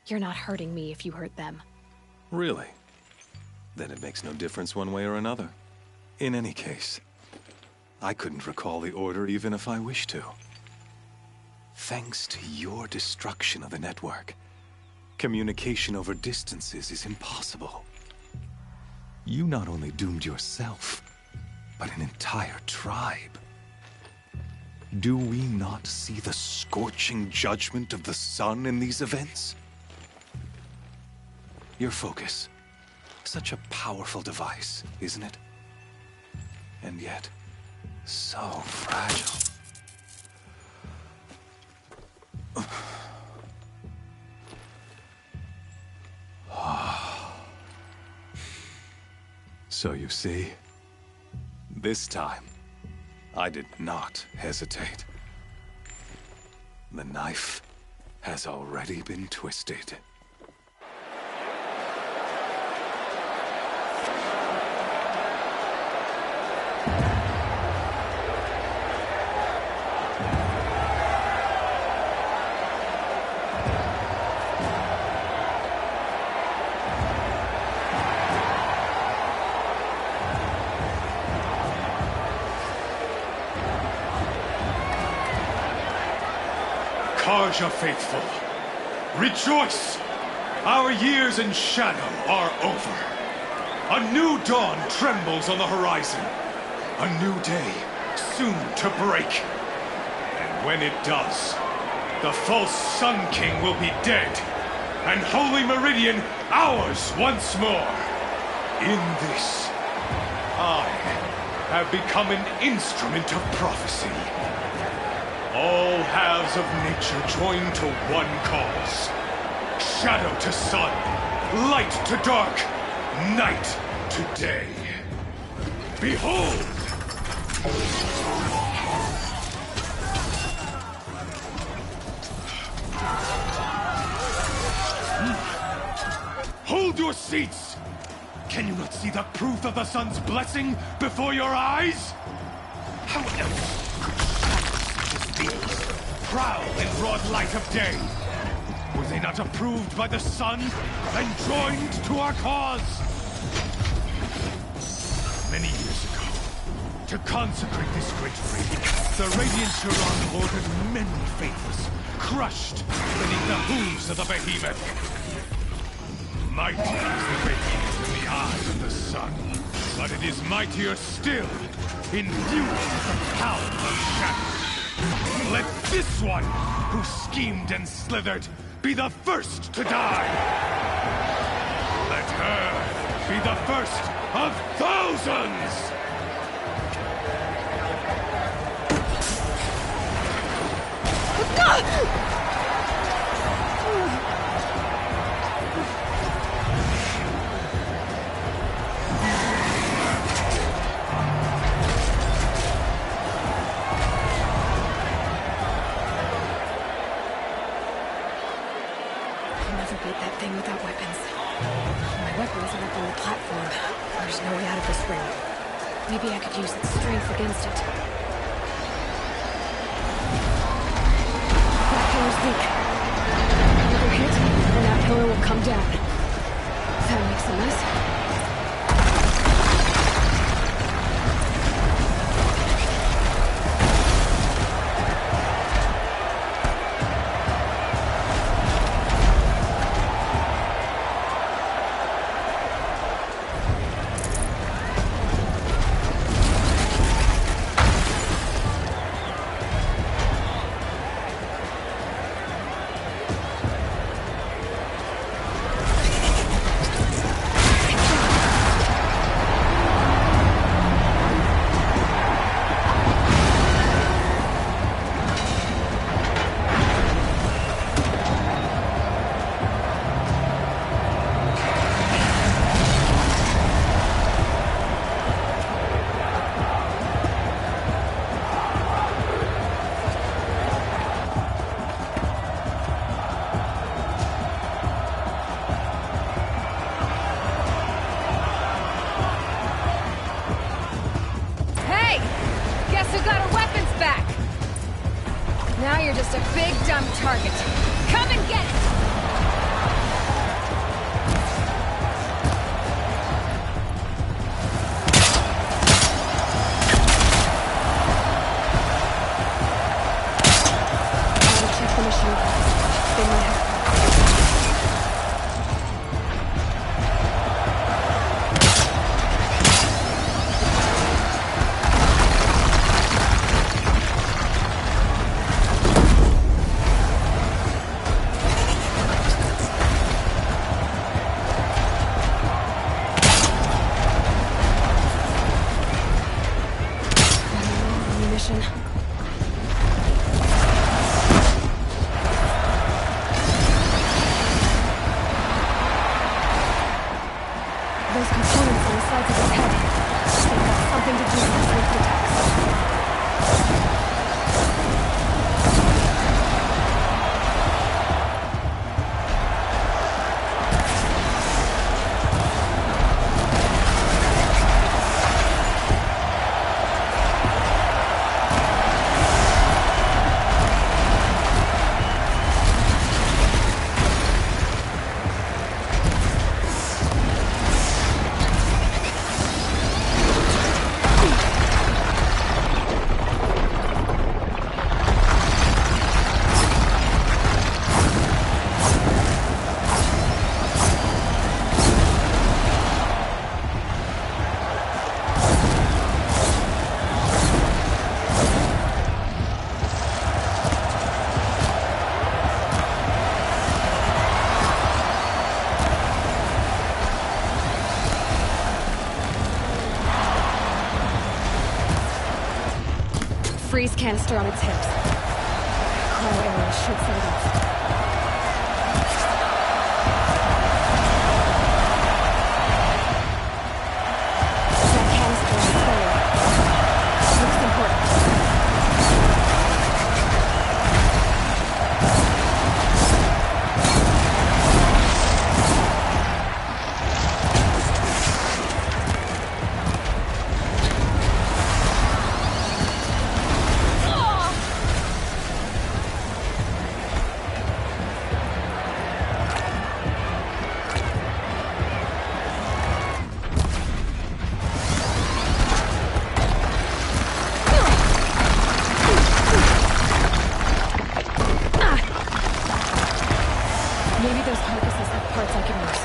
You're not hurting me if you hurt them. Really? Then it makes no difference one way or another. In any case, I couldn't recall the order even if I wished to. Thanks to your destruction of the network, communication over distances is impossible. You not only doomed yourself, but an entire tribe. Do we not see the scorching judgment of the sun in these events? Your focus. Such a powerful device, isn't it? And yet, so fragile. So you see, this time, I did not hesitate. The knife has already been twisted. Karja faithful, rejoice! Our years in shadow are over. A new dawn trembles on the horizon. A new day soon to break. And when it does, the false Sun King will be dead, and Holy Meridian ours once more. In this, I have become an instrument of prophecy. All halves of nature join to one cause. Shadow to sun, light to dark, night to day. Behold! Hold your seats! Can you not see the proof of the sun's blessing before your eyes? How else prowl in broad light of day? Were they not approved by the sun and joined to our cause? Many years ago, to consecrate this great raid, the Radiant Turon ordered many faithless, crushed beneath the hooves of the behemoth. Mighty is the behemoth in the eye of the sun, but it is mightier still, imbued with the power of shadow. Let this one, who schemed and slithered, be the first to die. Let her be the first of thousands! Maybe I could use its strength against it. That pillar's weak. Another hit, and that pillar will come down. That makes a mess. Target. Come and get it! I'll check the machine. They might have... Freeze canister on its hips. Cryo arrow should set it off. That canister on its belly. Looks important. Maybe those carcasses have parts I can use.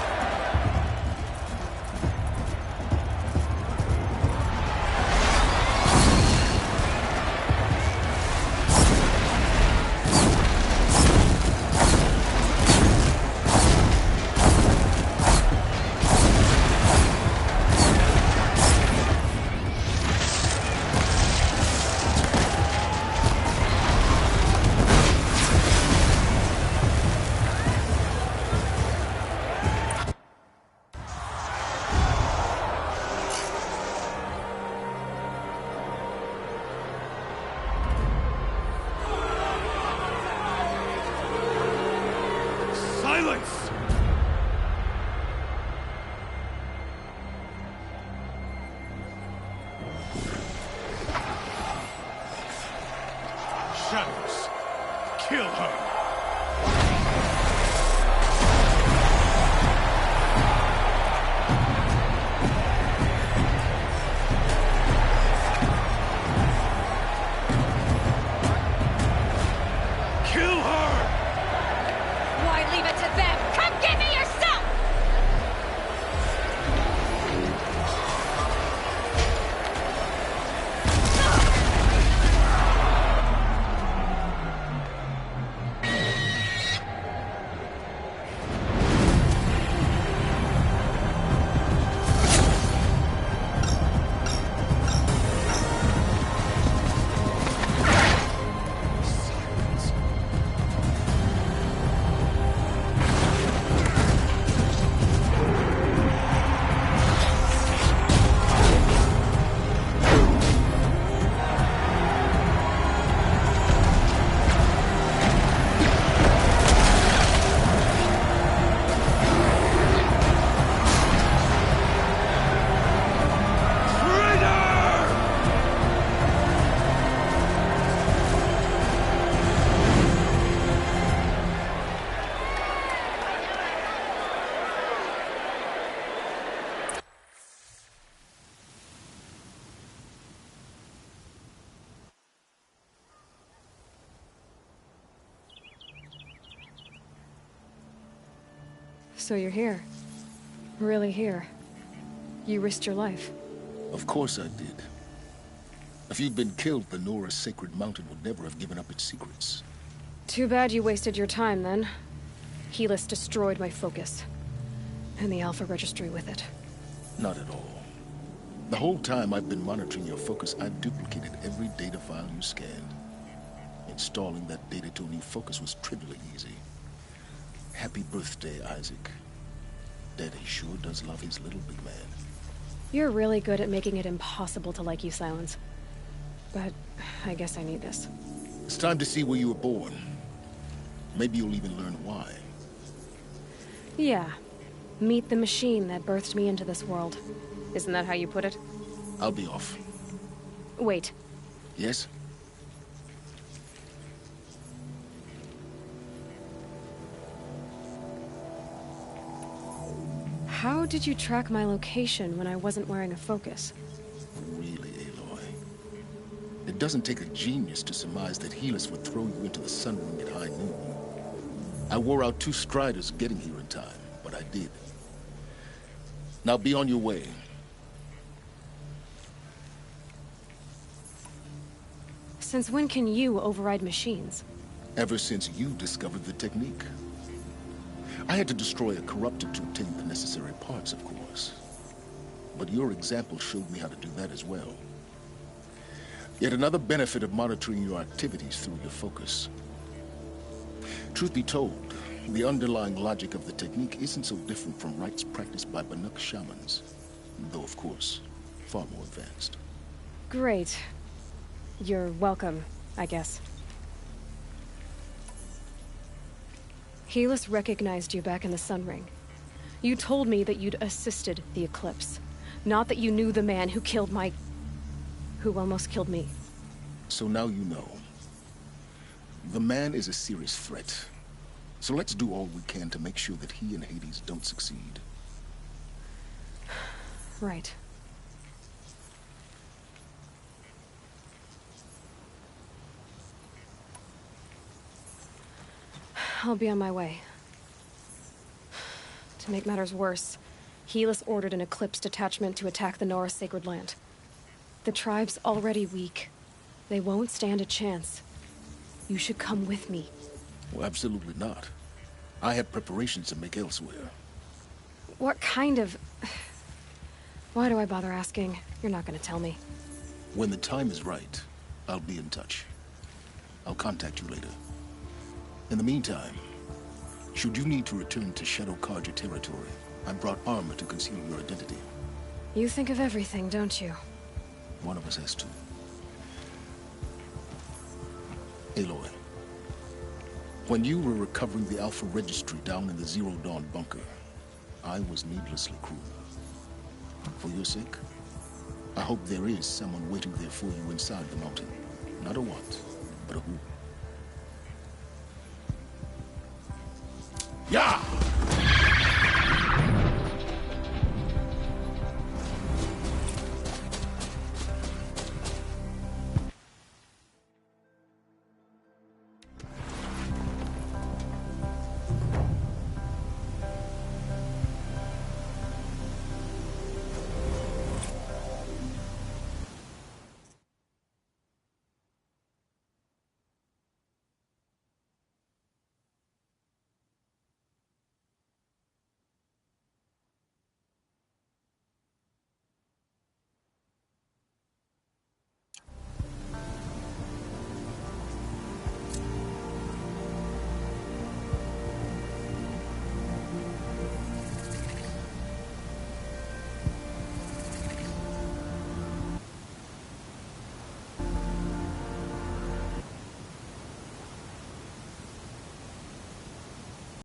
So you're here. Really here. You risked your life. Of course I did. If you'd been killed, the Nora's Sacred Mountain would never have given up its secrets. Too bad you wasted your time, then. Helis destroyed my focus. And the Alpha Registry with it. Not at all. The whole time I've been monitoring your focus, I've duplicated every data file you scanned. Installing that data to a new focus was trivially easy. Happy birthday, Isaac. Daddy sure does love his little big man. You're really good at making it impossible to like you, Silence. But I guess I need this. It's time to see where you were born. Maybe you'll even learn why. Yeah. Meet the machine that birthed me into this world. Isn't that how you put it? I'll be off. Wait. Yes? How did you track my location when I wasn't wearing a focus? Really, Aloy? It doesn't take a genius to surmise that Helis would throw you into the sun ring at high noon. I wore out 2 striders getting here in time, but I did. Now be on your way. Since when can you override machines? Ever since you discovered the technique. I had to destroy a corruptor to obtain the necessary parts, of course. But your example showed me how to do that as well. Yet another benefit of monitoring your activities through your focus. Truth be told, the underlying logic of the technique isn't so different from rites practiced by Banuk shamans. Though, of course, far more advanced. Great. You're welcome, I guess. Helis recognized you back in the Sun Ring. You told me that you'd assisted the Eclipse. Not that you knew the man who killed who almost killed me. So now you know. The man is a serious threat. So let's do all we can to make sure that he and Hades don't succeed. Right. I'll be on my way. To make matters worse, Helis ordered an Eclipse detachment to attack the Nora's Sacred Land. The tribe's already weak. They won't stand a chance. You should come with me. Well, absolutely not. I have preparations to make elsewhere. What kind of... Why do I bother asking? You're not gonna tell me. When the time is right, I'll be in touch. I'll contact you later. In the meantime, should you need to return to Shadow Karja territory, I brought armor to conceal your identity. You think of everything, don't you? One of us has to. Aloy, when you were recovering the Alpha Registry down in the Zero Dawn bunker, I was needlessly cruel. For your sake, I hope there is someone waiting there for you inside the mountain. Not a what, but a who.